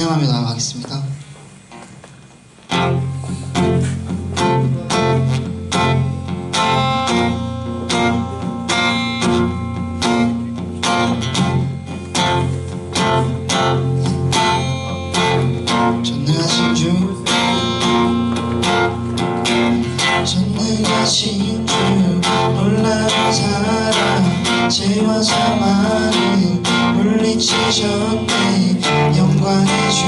찬양하며 나아가겠습니다. 전능하신 주 놀라운 사랑 죄와 사망을 물리치셨네. 영광의 주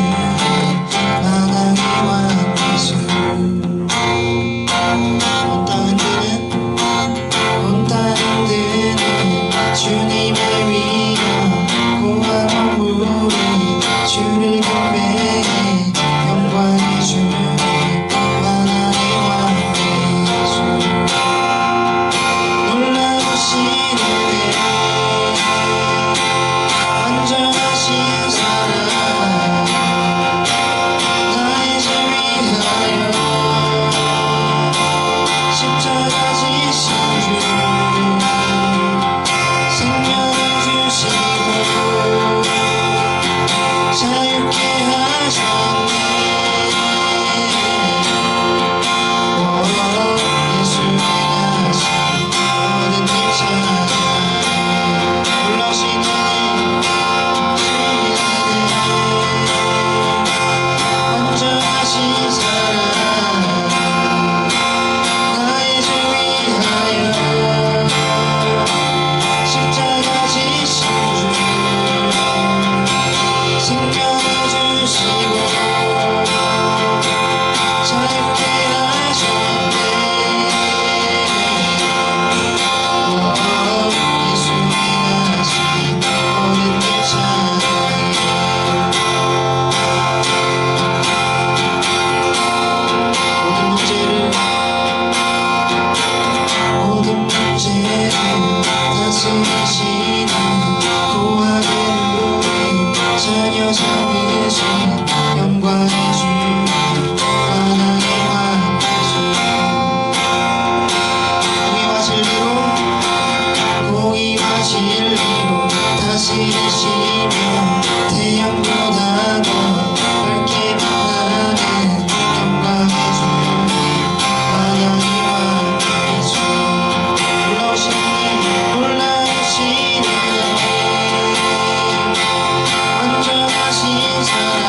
만왕의 왕 예수. 온 땅은 드는 주님의 위엄 고한 우리 주를 경배해. 영광의 주 만왕의 왕 예수. 완전하신 사랑 나의 죄 위하여 십자가 지신 주 생명을 주시고 자유케 하셨네. 예수의 나신 모든 일 찬양 놀라신 완전하신 사랑 나의 죄 위하여 십자가 지신 주 생명을 주시고 자유케 하셨네. 예수의 나신 모든 일 찬양 모든 문제를 다스리시는 고하게 우리 자녀 삼으신 영광의 주 만왕의 왕 예수. 공의와 진리로 다스리시며 태양보다 더 밝게 빛나는 영광의 주 만왕의 왕 예수. 놀라우시네 완전하신 사랑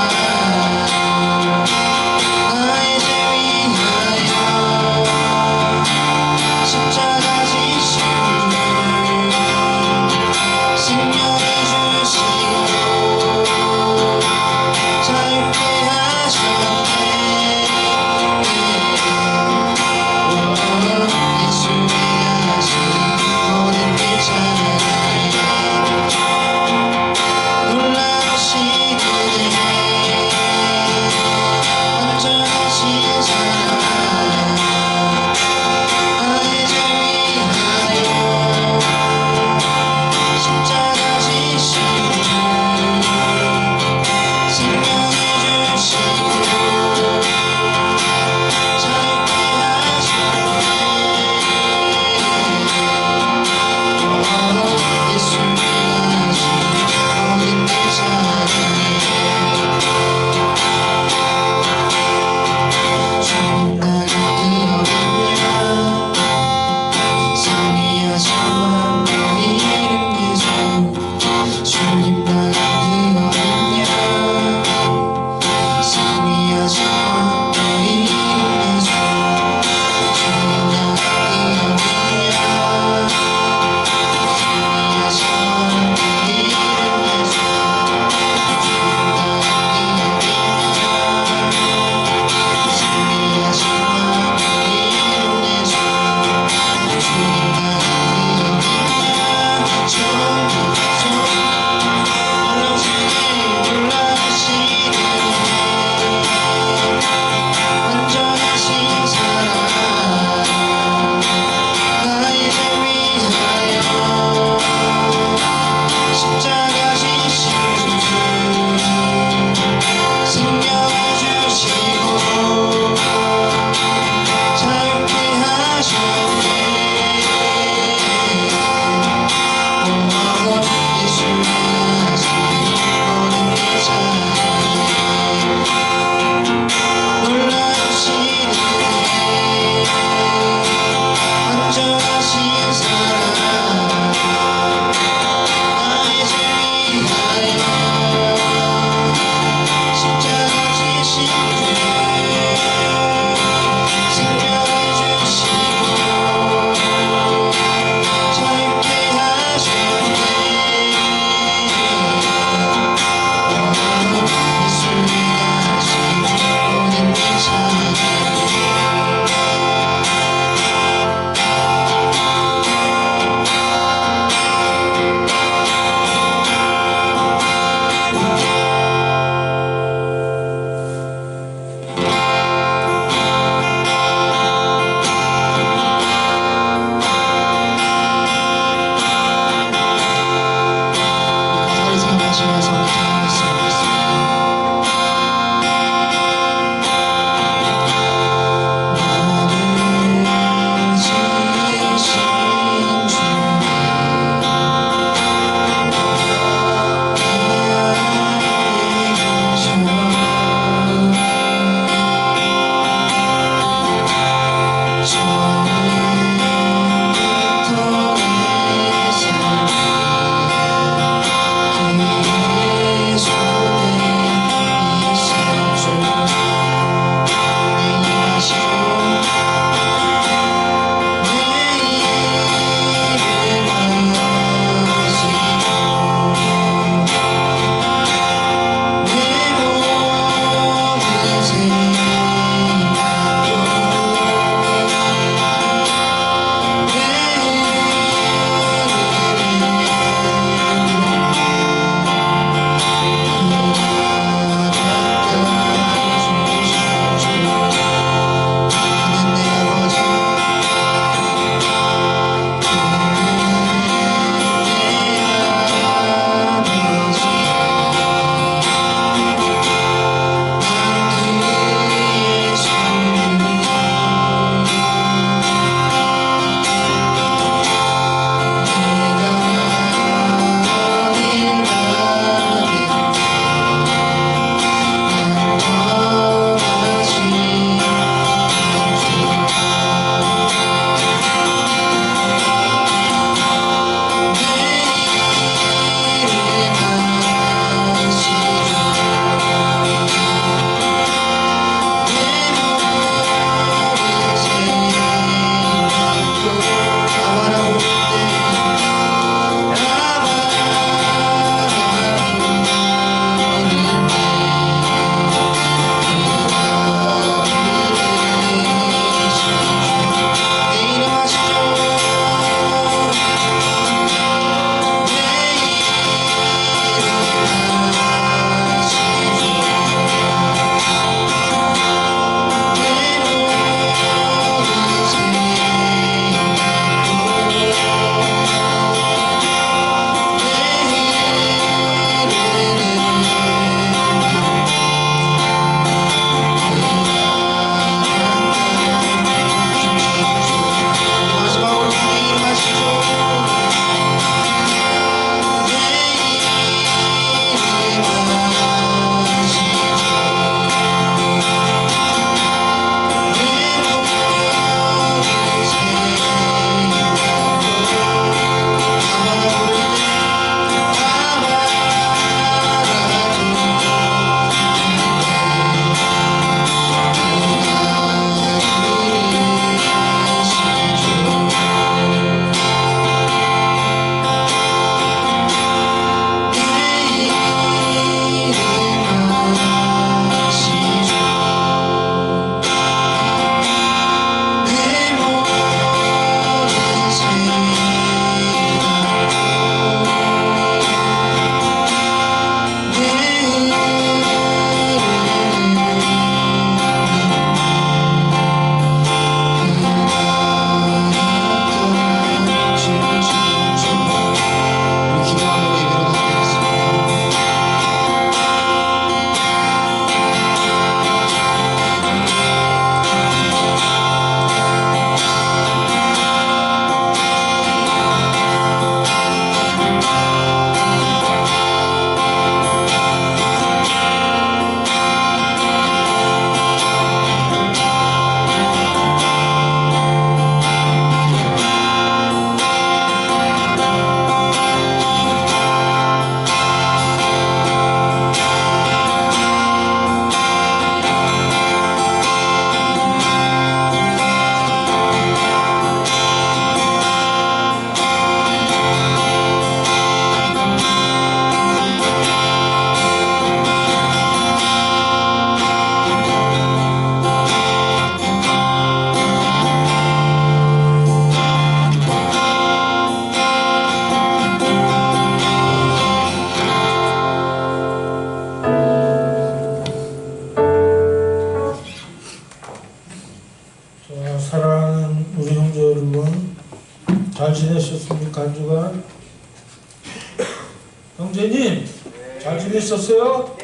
준비되셨어요?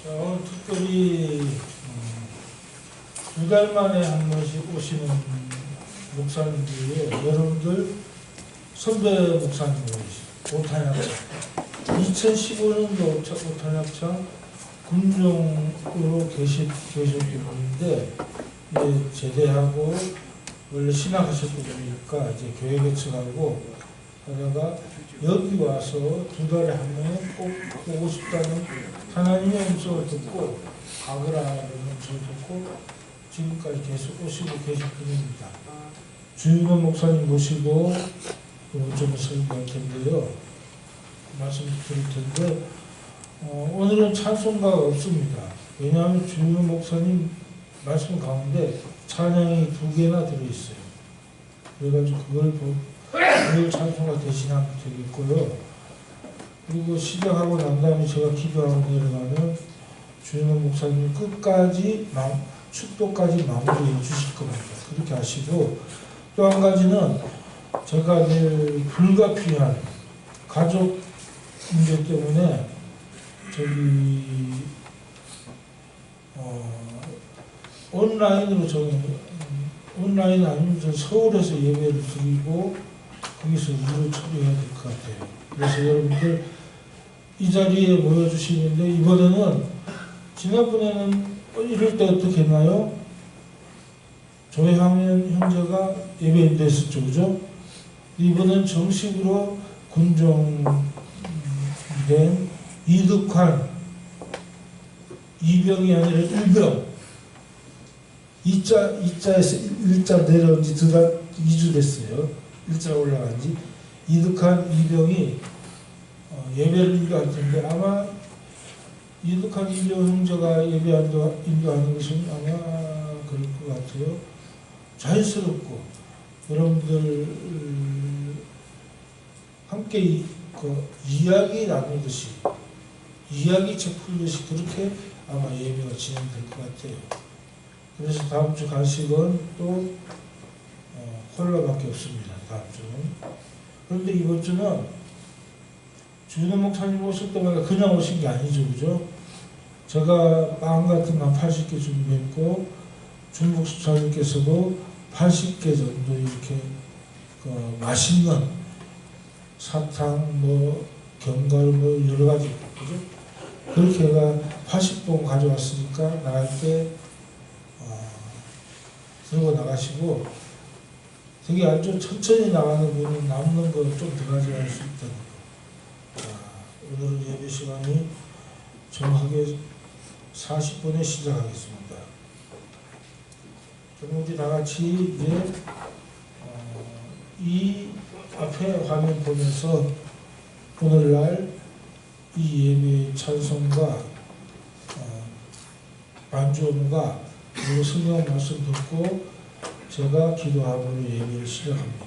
자, 오늘 특별히 2달 만에 한 번씩 오시는 목사님들이에요. 여러분들 선배 목사님이시죠. 오탄약차 2015년도 오탄약차 군종으로 계셨던 분인데 이제 제대하고 원래 신학하셨던 분이니까 이제 교회 개척하고 하다가 여기 와서 2달에 한 번은 꼭 보고 싶다는 하나님의 음성을 듣고 가거라는 음성을 듣고 지금까지 계속 오시고 계신 분입니다. 주윤원 목사님 모시고 좀 설교할 텐데요. 말씀 드릴 텐데 오늘은 찬송가가 없습니다. 왜냐하면 주윤원 목사님 말씀 가운데 찬양이 2개나 들어있어요. 그래가지고 그걸 찬송가 대신하면 되겠고요. 그리고 시작하고 난 다음에 제가 기도하고 내려가면 주윤원 목사님 끝까지 축도까지 마무리해 주실 겁니다. 그렇게 하시고 또 한 가지는 제가 늘 불가피한 가족 문제 때문에 온라인으로 온라인 아니면 저 서울에서 예배를 드리고 거기서 일을 처리해야 될 것 같아요. 그래서 여러분들 이 자리에 모여주시는데 이번에는 지난번에는 이럴 때 어떻게 했나요? 조향현 형제가 예배인도 했었죠, 그죠? 이번엔 정식으로 군종된 이득환 이병이 아니라 일병 이자에서 일자 내려온 지 2주 됐어요. 일자 올라간 지 이득환 이병이 예배를 인도할 텐데 아마 이득환 이병 형제가 예배 인도하는 것은 아마 그럴 것 같아요. 자연스럽고 여러분들 함께 이야기 나누듯이 이야기책 풀듯이 그렇게 아마 예배가 진행될 것 같아요. 그래서 다음 주 간식은 또 콜라밖에 없습니다. 다음 주는. 그런데 이번 주는 주윤원 목사님 오실 때마다 그냥 오신 게 아니죠, 그죠? 제가 빵 같은 거 한 80개 준비했고 중국 수사님께서도 80개 정도 이렇게 맛있는 사탕, 견과류 여러 가지 그죠? 그렇게 해가 80봉 가져왔으니까 나갈 때 들고 나가시고 되게 아주 천천히 나가는 분은 남는 거 좀 더 가져갈 수 있다는 거. 오늘은 예배 시간이 정확하게 40분에 시작하겠습니다. 그럼 우리 다 같이 이제 이 앞에 화면 보면서 오늘날 이 예배 찬송과 반주음과 그리고 성경 말씀 듣고 제가 기도함으로 예배를 시작합니다.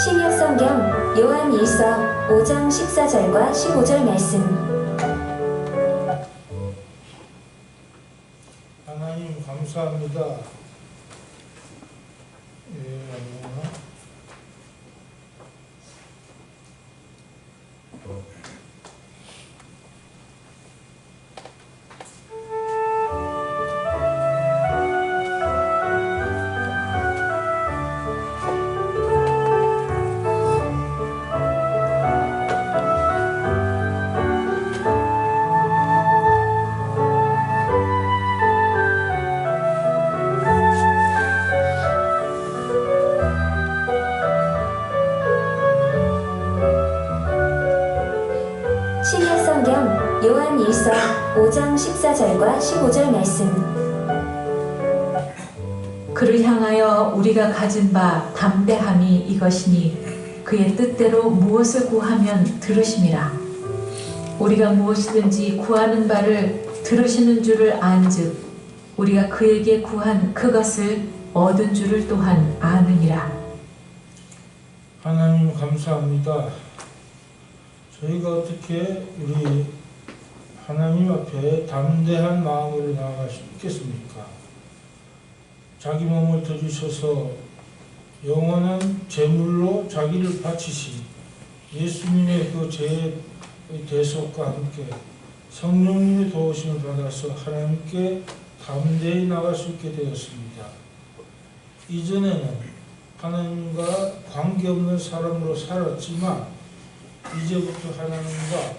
신약성경 요한일서 5장 14절과 15절 말씀. 하나님 감사합니다. 아니구나. 신약성경 요한일서 5장 14절과 15절 말씀. 그를 향하여 우리가 가진 바 담대함이 이것이니 그의 뜻대로 무엇을 구하면 들으심이라. 우리가 무엇이든지 구하는 바를 들으시는 줄을 안즉 우리가 그에게 구한 그것을 얻은 줄을 또한 아느니라. 하나님 감사합니다. 저희가 어떻게 우리 하나님 앞에 담대한 마음으로 나아갈 수 있겠습니까? 자기 몸을 들이셔서 영원한 제물로 자기를 바치신 예수님의 그 죄의 대속과 함께 성령님의 도우심을 받아서 하나님께 담대히 나갈 수 있게 되었습니다. 이전에는 하나님과 관계없는 사람으로 살았지만 이제부터 하나님과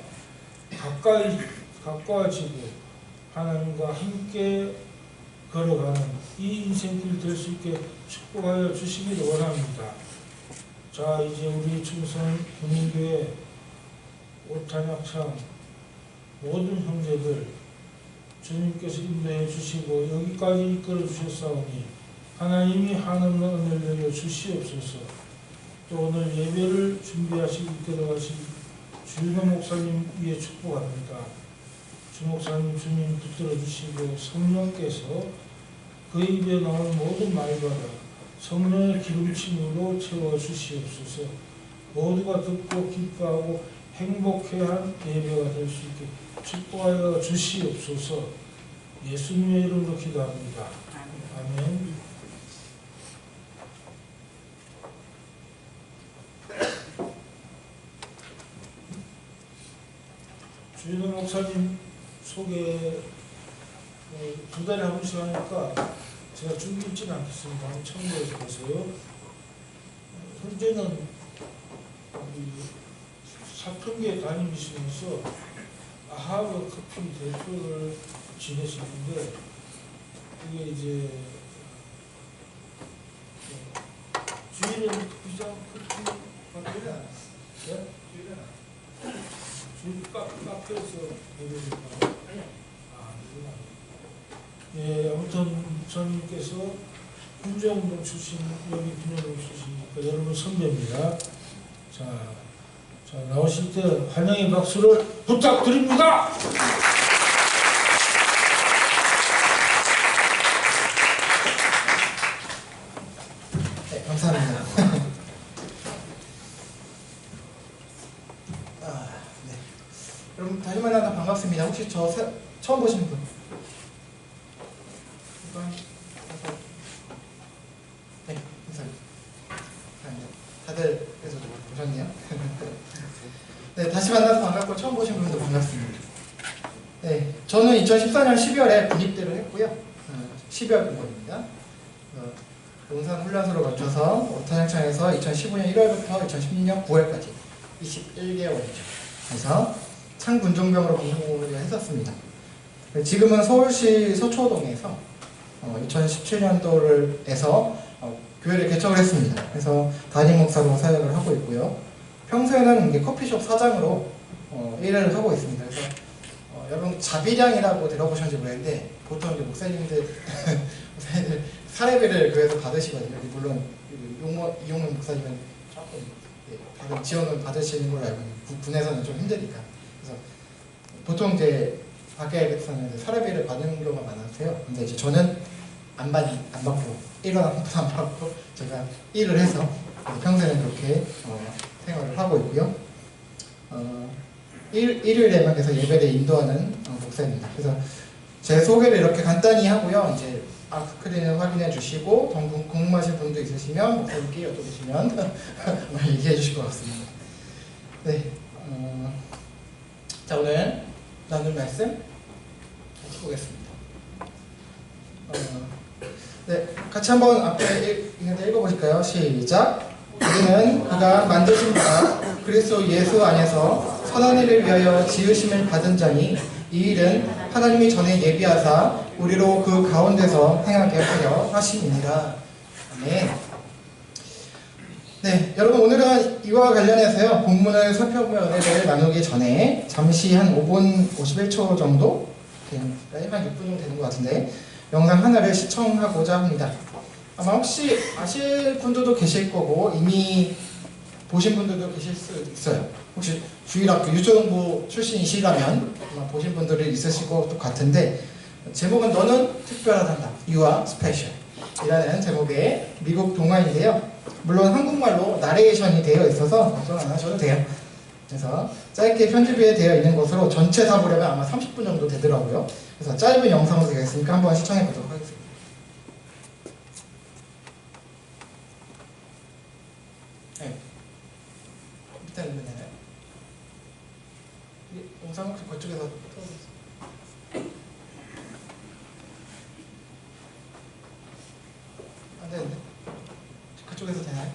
가까워지고 하나님과 함께 걸어가는 이 인생길 될 수 있게 축복하여 주시기를 원합니다. 자, 이제 우리 충성 군인교회 오탄약창 모든 형제들 주님께서 인도해 주시고 여기까지 이끌어 주셨사오니 하나님이 한없는 은혜를 내려 주시옵소서. 또 오늘 예배를 준비하시고 이끌어가신 주윤호 목사님 위에 축복합니다. 주 목사님 주님 붙들어 주시고 성령께서 그 입에 나온 모든 말마다 성령의 기름침으로 채워 주시옵소서. 모두가 듣고 기뻐하고 행복해한 예배가 될 수 있게 축복하여 주시옵소서. 예수님의 이름으로 기도합니다. 아멘. 주윤호 목사님 소개 2달에 한 번씩 하니까 제가 준비 있지는 않겠습니다. 한번 참고해서 보세요. 현재는 사평교에 다니시면서 아하브 커피 대표를 지내시는데 이게 이제 주일은 커피장 커피 만들지 않았어요? 주일 카페에서 예배드릴까요? 예, 아무튼 목사님께서 군정운동 출신, 여기 군정운동 출신이니까 여러분 선배입니다. 자, 나오실 때 환영의 박수를 부탁드립니다. 네, 감사합니다. 네. 여러분 다시 만나서 반갑습니다. 혹시 저 처음 보시는 분? 네, 감사합니다. 다들 그래서 보셨네요. 네, 다시 만나서 반갑고 처음 보신 분도 반갑습니다. 네, 저는 2014년 12월에 군입대를 했고요. 12월 군번입니다. 용산 훈련소로 거쳐서 오탄약창에서 2015년 1월부터 2016년 9월까지 21개월이죠. 그래서 창군종병으로 공무원을 했었습니다. 지금은 서울시 서초동에서 2017년도에서 교회를 개척을 했습니다. 그래서 담임 목사로 사역을 하고 있고요. 평소에는 이제 커피숍 사장으로 일을 하고 있습니다. 그래서 여러분 자비량이라고 들어보셨는지 모르겠는데 보통 이제 목사님들 사례비를 교회에서 받으시거든요. 물론 이용문 목사님은 조금 다른 지원을 받으시는 걸로 알고 있는데 군에서는 좀 힘드니까. 그래서 보통 이제 밖에서는 사례비를 받는 경우가 많으세요. 근데 이제 저는 안 받고 1원 한 푼 안 받고 제가 일을 해서 평소에는 그렇게 생활을 하고 있고요. 일요일에만 계속 예배를 인도하는 목사입니다. 그래서 제 소개를 이렇게 간단히 하고요. 이제 스크린을 확인해 주시고 궁금하신 분도 있으시면 목사님께 여쭤보시면 얘기해 주실 것 같습니다. 네, 자 오늘 나눌 말씀 같이 보겠습니다. 네, 같이 한번 앞에 읽어보실까요? 시작! 우리는 그가 만드신 바 그리스도 예수 안에서 선한 일을 위하여 지으심을 받은 자니 이 일은 하나님이 전에 예비하사 우리로 그 가운데서 행하게 하려 하심이니라. 아멘. 네, 여러분 오늘은 이와 관련해서요 본문을 살펴보며 은혜를 나누기 전에 잠시 한 5분 51초 정도 한 6분 정도 되는 것 같은데 영상 하나를 시청하고자 합니다. 아마 혹시 아실 분들도 계실 거고 이미 보신 분들도 계실 수 있어요. 혹시 주일학교 유초등부 출신이시라면 아마 보신 분들이 있으실 것 같은데, 제목은 너는 특별하단다, You are special 이라는 제목의 미국 동화인데요. 물론 한국말로 나레이션이 되어 있어서 걱정 안 하셔도 돼요. 그래서 짧게 편집이 되어 있는 것으로 전체 다 보려면 아마 30분 정도 되더라고요. 그래서 짧은 영상으로 되어 있으니까 한번 시청해 보도록 하겠습니다. 네. 밑에 누르면 되나요? 영상 혹시 그쪽에서 틀어주세요. 안 되는데? 그쪽에서 되나요?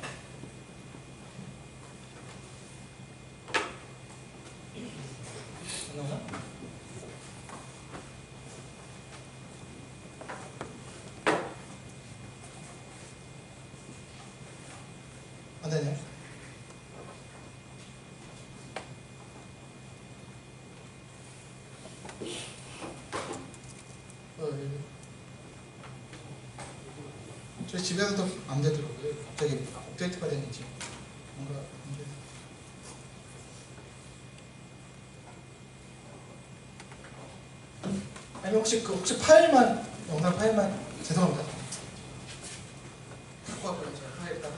안 나오나? 안 되네. 저희 집에서도 안 되더라고요. 갑자기 업데이트가 됐는지 뭔가 문제. 아니 혹시 파일만, 영상 파일만, 죄송합니다. 갖고 와버려요. 제가 파일에다가.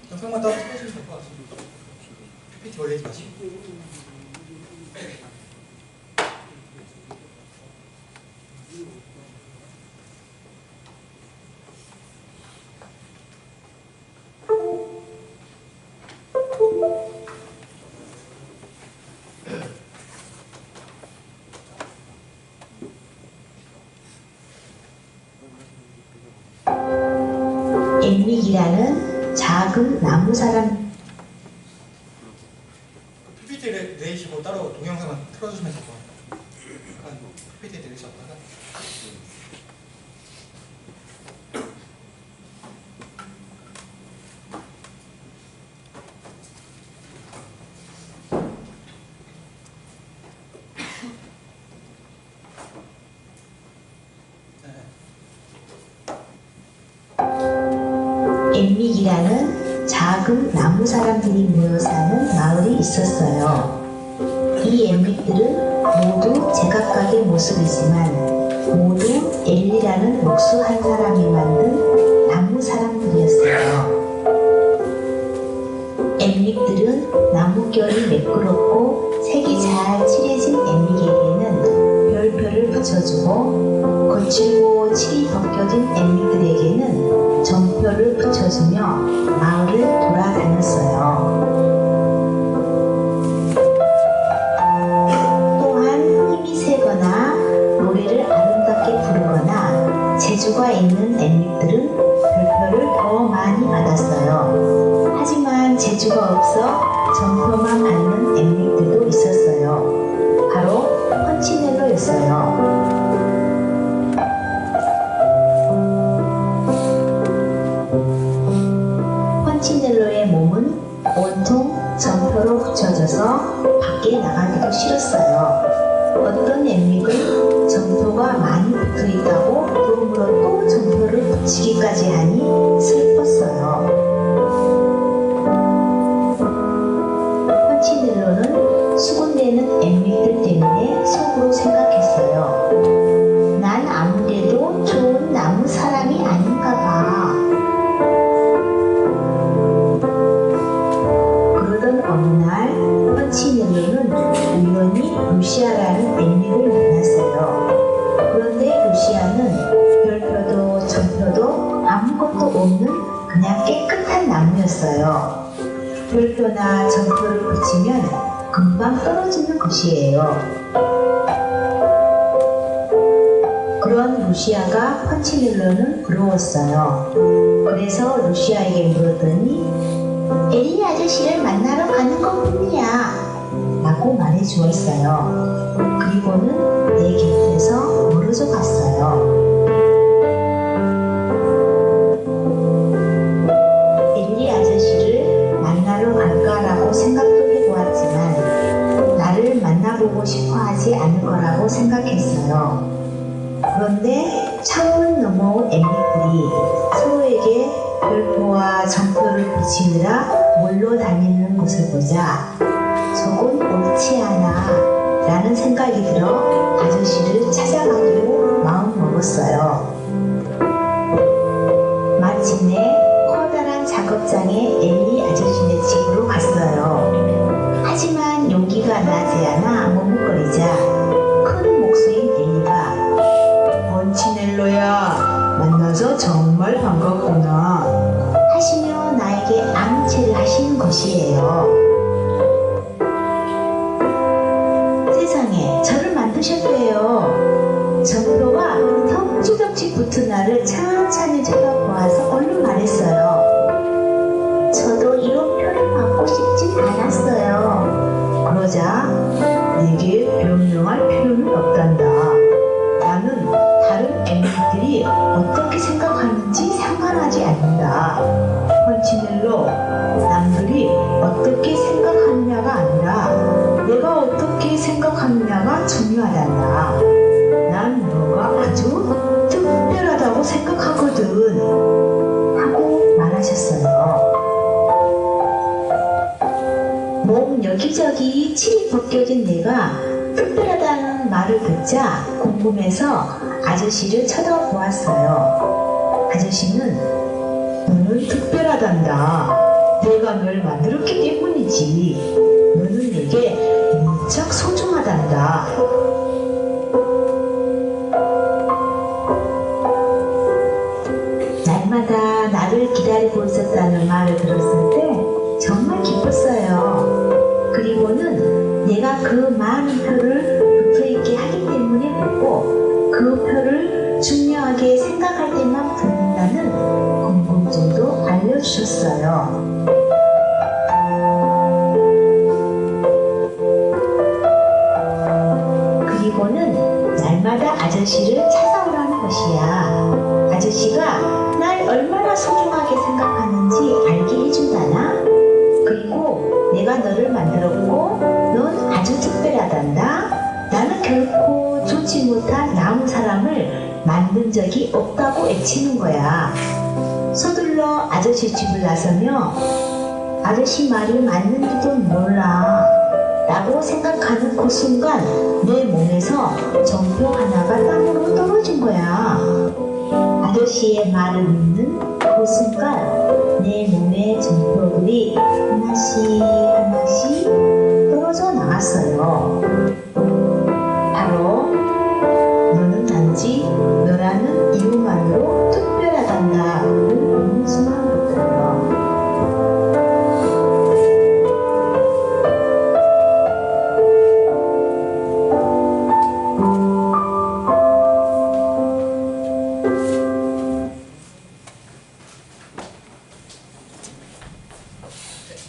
영상만 따로 찍어주시면 될 것 같습니다. PPT 올리지 마시고. 엠믹이라는 작은 나무 사람. PPT를 내시고 따로 동영상만 틀어주시면 될 것 같아요. 약간 PPT 내리셨다가. 엠믹이라는 작은 나무 사람들이 모여 사는 마을이 있었어요. 이 엠믹들은 모두 제각각의 모습이지만 모두 엘리라는 목수 한 사람이 만든 나무 사람들이었어요. 엠믹들은 나무결이 매끄럽고 색이 잘 칠해진 엠믹에게는 별표를 붙여주고 거칠고 칠이 벗겨진 엠믹들에게는 점표를 붙여주며 마을을 돌아다녔어요. 또한 힘이 세거나 노래를 아름답게 부르거나 재주가 있는 엠믹들은 별표를 더 많이 받았어요. 하지만 재주가 없어 점표만 받는 엠믹들도 있었어요. 바로 펀치넬로였어요. 펀치넬로의 몸은 온통 점표로 붙여져서 밖에 나가기도 싫었어요. 어떤 엠믹은 점표가 많이 붙어있다고 그러므로 또 점표를 붙이기까지 하니 슬펐어요. 펀치넬로는 수군대는 엠믹들 때문에 속으로 생각했어요. 난 아무래도 좋은 나무 사람이 아닌가 봐. 그러던 어느 날 펀치넬로는 우연히 루시아라는 엠믹을 만났어요. 그런데 루시아는 별표도 점표도 아무것도 없는 그냥 깨끗한 나무였어요. 별표나 점표를 붙이면 금방 떨어지는 것이에요. 그런 루시아가 펀치넬로는 부러웠어요. 그래서 루시아에게 물었더니 엘리 아저씨를 만나러 가는 것뿐이야 라고 라고 말해 주었어요. 그리고는 내 곁에서 멀어져 갔어요. 엘리 아저씨를 만나러 갈까라고 생각도 해보았지만 나를 만나보고 싶어 하지 않을 거라고 생각했어요. 그런데 창문 너머 엠비들이 서로에게 별표와 점표를 붙이느라 몰려다니는 것을 보자 저건 옳지 않아 라는 생각이 들어 아저씨를 찾아가기로 마음먹었어요. 마침내 커다란 작업장에 엘리 아저씨네 집으로 갔어요. 하지만 용기가 나지 않아 머뭇거리자 큰 목소리인 엘리가 번치넬로야, 만나서 정말 반갑구나 하시며 나에게 암체를 하시는 것이에요. 세상에, 저를 만드셨대요. 점표가 덕지덕지 붙은 나를 찬찬히 쳐다보아서 얼른 말했어요. 저도 이런 표를 받고 싶진 않았어요. 그러자 내게 변명할 필요는 없단다. 나는 다른 엠비들이 어떻게 생각하는지 상관하지 않는다. 펀치넬로, 남들이 어떻게 생각하느냐가 아니라 내가 어떻게 생각하느냐가 중요하단다. 난 너가 아주 특별하다고 생각하거든 하고 말하셨어요. 몸 여기저기 칠이 벗겨진 내가 특별하다는 말을 듣자 궁금해서 아저씨를 쳐다보았어요. 아저씨는 너는 특별하단다. 내가 널 만들었기 때문이지. 너는 내게 무척 소중하단다. 날마다 나를 기다리고 있었다는 말을 들었을 때 정말 기뻤어요. 그리고는 내가 그 많은 표를 붙어있게 하기 때문에 붙고 그 표를 중요하게 생각할 때만 붙는다는 궁금증도 알려주셨어요. 그리고는 날마다 아저씨를 찾아오라는 것이야. 아저씨가 날 얼마나 소중하게 생각하는지 알게 해준다나? 그리고 내가 너를 만들었고 넌 아주 특별하단다. 나는 결코 좋지 못한 나무 사람을 만든 적이 없다고 애치는 거야. 서둘러 아저씨 집을 나서며 아저씨 말이 맞는지도 몰라 라고 생각하는 그 순간 내 몸에서 점표 하나가 땅으로 떨어진 거야. 아저씨의 말을 믿는 그 순간 내 몸의 점표들이 하나씩 하나씩 떨어져 나왔어요. 바로 너는 단지 너라는 이유만으로 특별하단다를 믿는 순간부터요.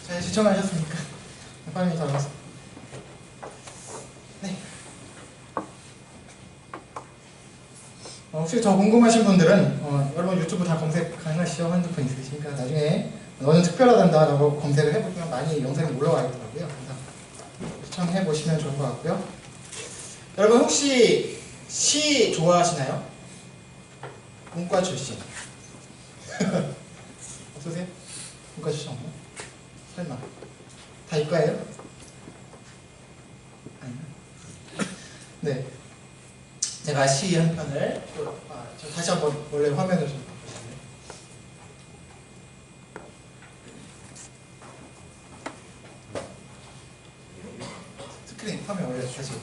잘 시청하셨습니까? 빨리 잘했어. 네. 혹시 더 궁금하신 분들은 여러분 유튜브 다 검색 가능하시죠? 핸드폰 있으시니까 나중에 너는 특별하단다 라고 검색을 해보면 많이 영상이 올라와 있더라고요. 그래서 시청해 보시면 좋을 것 같고요. 여러분 혹시 시 좋아하시나요? 문과 출신 없으세요? 문과 출신 없나요? 설마 다 이과예요? 아니요. 네, 제가 시 한 편을 저 다시 한번 원래 화면을 좀 바꾸실래요? 스크린 화면 원래 다시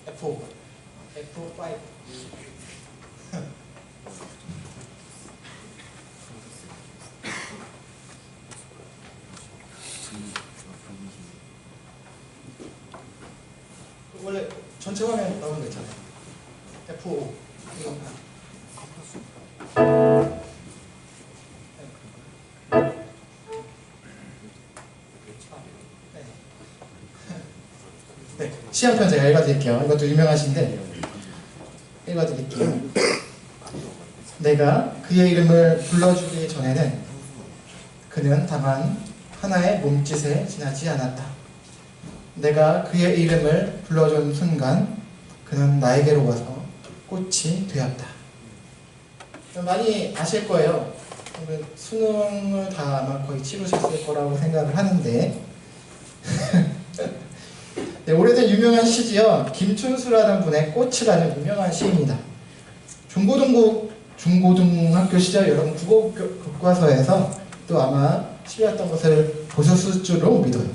F5 원래 전체 화면 나오는 거 있잖아요. F5 이거 시 한 편 제가 읽어드릴게요. 이것도 유명한 시인데 읽어드릴게요. 내가 그의 이름을 불러주기 전에는 그는 다만 하나의 몸짓에 지나지 않았다. 내가 그의 이름을 불러준 순간 그는 나에게로 와서 꽃이 되었다. 많이 아실 거예요. 수능을 다 아마 거의 치르셨을 거라고 생각을 하는데 네, 오래된 유명한 시지요. 김춘수라는 분의 꽃이라는 유명한 시입니다. 중고등학교 시절 여러분 국어 교과서에서 또 아마 시였던 것을 보셨을 줄로 믿어요.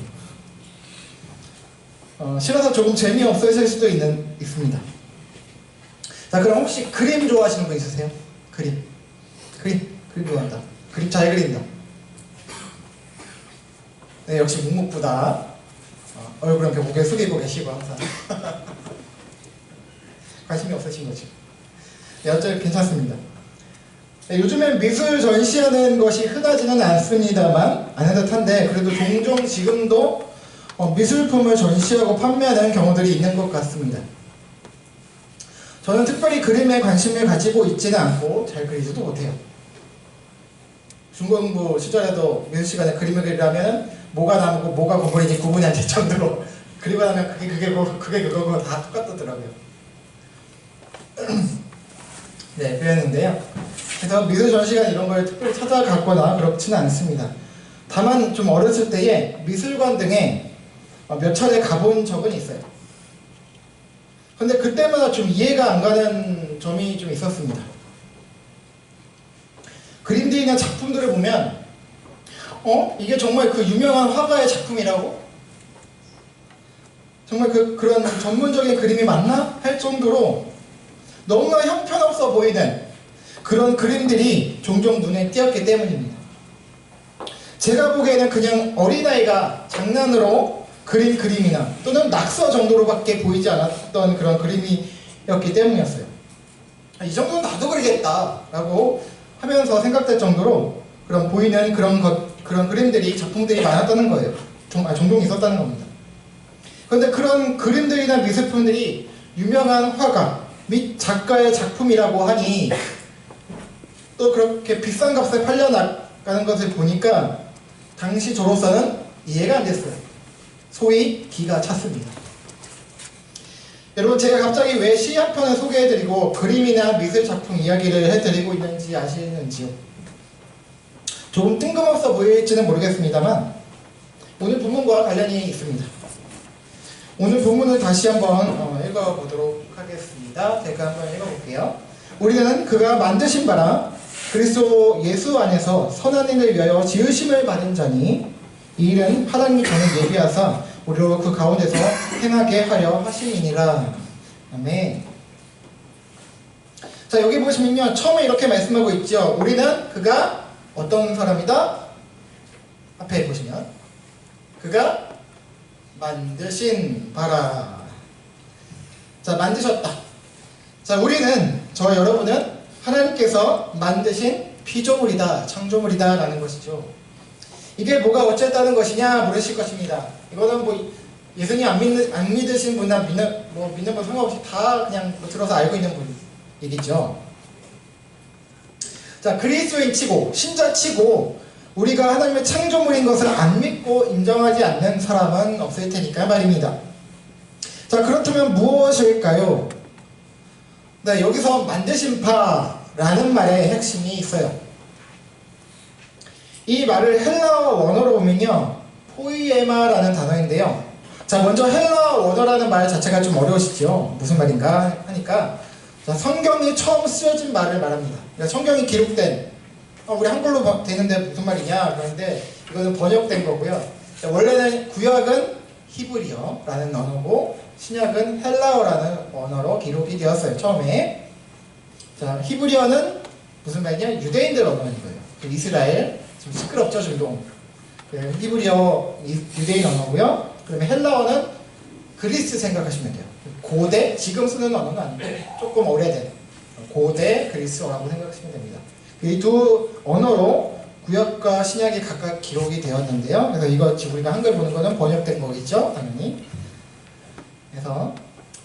실어서 조금 재미없으실 수도 있습니다. 자, 그럼 혹시 그림 좋아하시는 분 있으세요? 그림 좋아한다. 그림 잘 그린다. 네, 역시 묵묵부다. 얼굴은 고개 숙이고 계시고 항상 관심이 없으신 거죠. 네, 어차피 괜찮습니다. 네, 요즘엔 미술 전시하는 것이 흔하지는 않습니다만 않은 듯한데 그래도 종종 지금도 미술품을 전시하고 판매하는 경우들이 있는 것 같습니다. 저는 특별히 그림에 관심을 가지고 있지는 않고 잘 그리지도 못해요. 중고등부 시절에도 미술 시간에 그림을 그리려면 뭐가 나무고 뭐가 건물인지 구분이 안 될 정도로 그리고 나면 그게 그거고 다 똑같더라고요. 네, 그랬는데요. 그래서 미술 전시관 이런 걸 특별히 찾아갔거나 그렇지는 않습니다. 다만 좀 어렸을 때에 미술관 등에 몇 차례 가본 적은 있어요. 근데 그때마다 좀 이해가 안 가는 점이 좀 있었습니다. 그림들이나 작품들을 보면 이게 정말 그 유명한 화가의 작품이라고? 정말 그런 전문적인 그림이 맞나? 할 정도로 너무나 형편없어 보이는 그런 그림들이 종종 눈에 띄었기 때문입니다. 제가 보기에는 그냥 어린아이가 장난으로 그림이나 또는 낙서 정도로밖에 보이지 않았던 그런 그림이었기 때문이었어요. 이 정도는 나도 그리겠다 라고 하면서 생각될 정도로 보이는 그런 그림들이, 작품들이 많았다는 거예요. 종종 있었다는 겁니다. 그런데 그런 그림들이나 미술품들이 유명한 화가 및 작가의 작품이라고 하니 또 그렇게 비싼 값에 팔려나가는 것을 보니까 당시 저로서는 이해가 안 됐어요. 소위 기가 찼습니다. 여러분, 제가 갑자기 왜 시 한 편을 소개해드리고 그림이나 미술 작품 이야기를 해드리고 있는지 아시는지요? 조금 뜬금없어 보일지는 모르겠습니다만 오늘 본문과 관련이 있습니다. 오늘 본문을 다시 한번 읽어보도록 하겠습니다. 제가 한번 읽어볼게요. 우리는 그가 만드신 바라 그리스도 예수 안에서 선한 일을 위하여 지으심을 받은 자니 이 일은 하나님이 전에 예비하사 우리로 그 가운데서 행하게 하려 하심이니라. 아멘. 자, 여기 보시면요, 처음에 이렇게 말씀하고 있죠. 우리는 그가 어떤 사람이다? 앞에 보시면 그가 만드신 바라. 자, 만드셨다. 자, 우리는, 여러분은 하나님께서 만드신 피조물이다, 창조물이다 라는 것이죠. 이게 뭐가 어쨌다는 것이냐 물으실 것입니다. 이거는 예수님 안 믿으신 분이나 믿는 분 상관없이 다 그냥 들어서 알고 있는 얘기죠. 자, 그리스도인 치고 신자 치고 우리가 하나님의 창조물인 것을 안 믿고 인정하지 않는 사람은 없을 테니까 말입니다. 자, 그렇다면 무엇일까요? 네, 여기서 만드신 바라는 말의 핵심이 있어요. 이 말을 헬라어 원어로 보면요, 포이에마라는 단어인데요. 자, 먼저 헬라어 원어라는 말 자체가 좀 어려우시죠? 무슨 말인가 하니까, 자, 성경이 처음 쓰여진 말을 말합니다. 그러니까 성경이 기록된, 우리 한글로 되는데 무슨 말이냐 그런데 이거는 번역된 거고요. 자, 원래는 구약은 히브리어라는 언어고 신약은 헬라어라는 언어로 기록이 되었어요. 처음에. 자, 히브리어는 무슨 말이냐? 유대인들 언어인 거예요. 이스라엘, 좀 시끄럽죠, 중동. 히브리어 유대인 언어고요. 그다음에 헬라어는 그리스 생각하시면 돼요. 고대, 지금 쓰는 언어는 아니고 조금 오래된 고대 그리스어라고 생각하시면 됩니다. 이 두 언어로 구약과 신약이 각각 기록이 되었는데요. 그래서 이거 지금 우리가 한글 보는 거는 번역된 거겠죠, 당연히. 그래서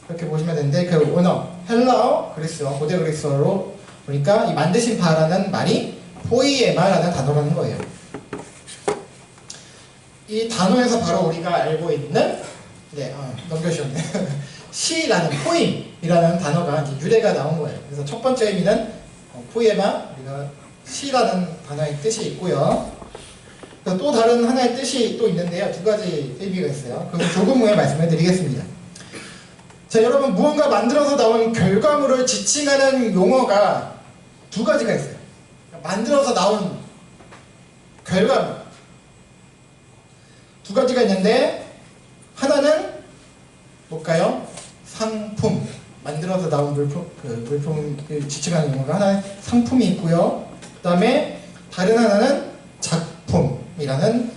그렇게 보시면 되는데 그 원어 헬라어 그리스어 고대 그리스어로 보니까 이 만드신 바라는 말이 포이에마라는 단어라는 거예요. 이 단어에서 바로 우리가 알고 있는 넘겨주셨네. 시라는 포임이라는 단어가 이제 유래가 나온 거예요. 그래서 첫 번째 의미는 포이에마 우리가 시라는 단어의 뜻이 있고요. 또 다른 하나의 뜻이 또 있는데요. 두 가지 의미가 있어요. 그것은 조금 후에 말씀을 드리겠습니다. 자, 여러분 무언가 만들어서 나온 결과물을 지칭하는 용어가 두 가지가 있어요. 만들어서 나온 결과물 두 가지가 있는데 하나는 뭘까요? 상품. 만들어서 나온 물품을 지칭하는 용어가 하나는 상품이 있고요. 그 다음에 다른 하나는 작품이라는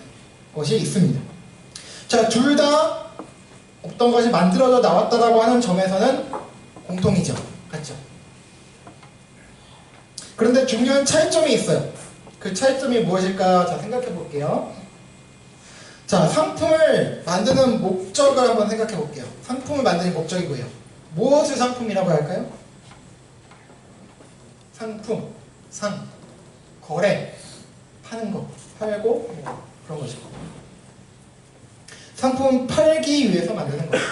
것이 있습니다. 자, 둘 다 어떤 것이 만들어져 나왔다라고 하는 점에서는 공통이죠. 같죠? 그런데 중요한 차이점이 있어요. 그 차이점이 무엇일까? 자, 생각해 볼게요. 자, 상품을 만드는 목적을 한번 생각해 볼게요. 상품을 만드는 목적이고요. 무엇을 상품이라고 할까요? 상품, 거래, 파는 거, 팔고 그런 거죠. 상품은 팔기 위해서 만드는 거예요.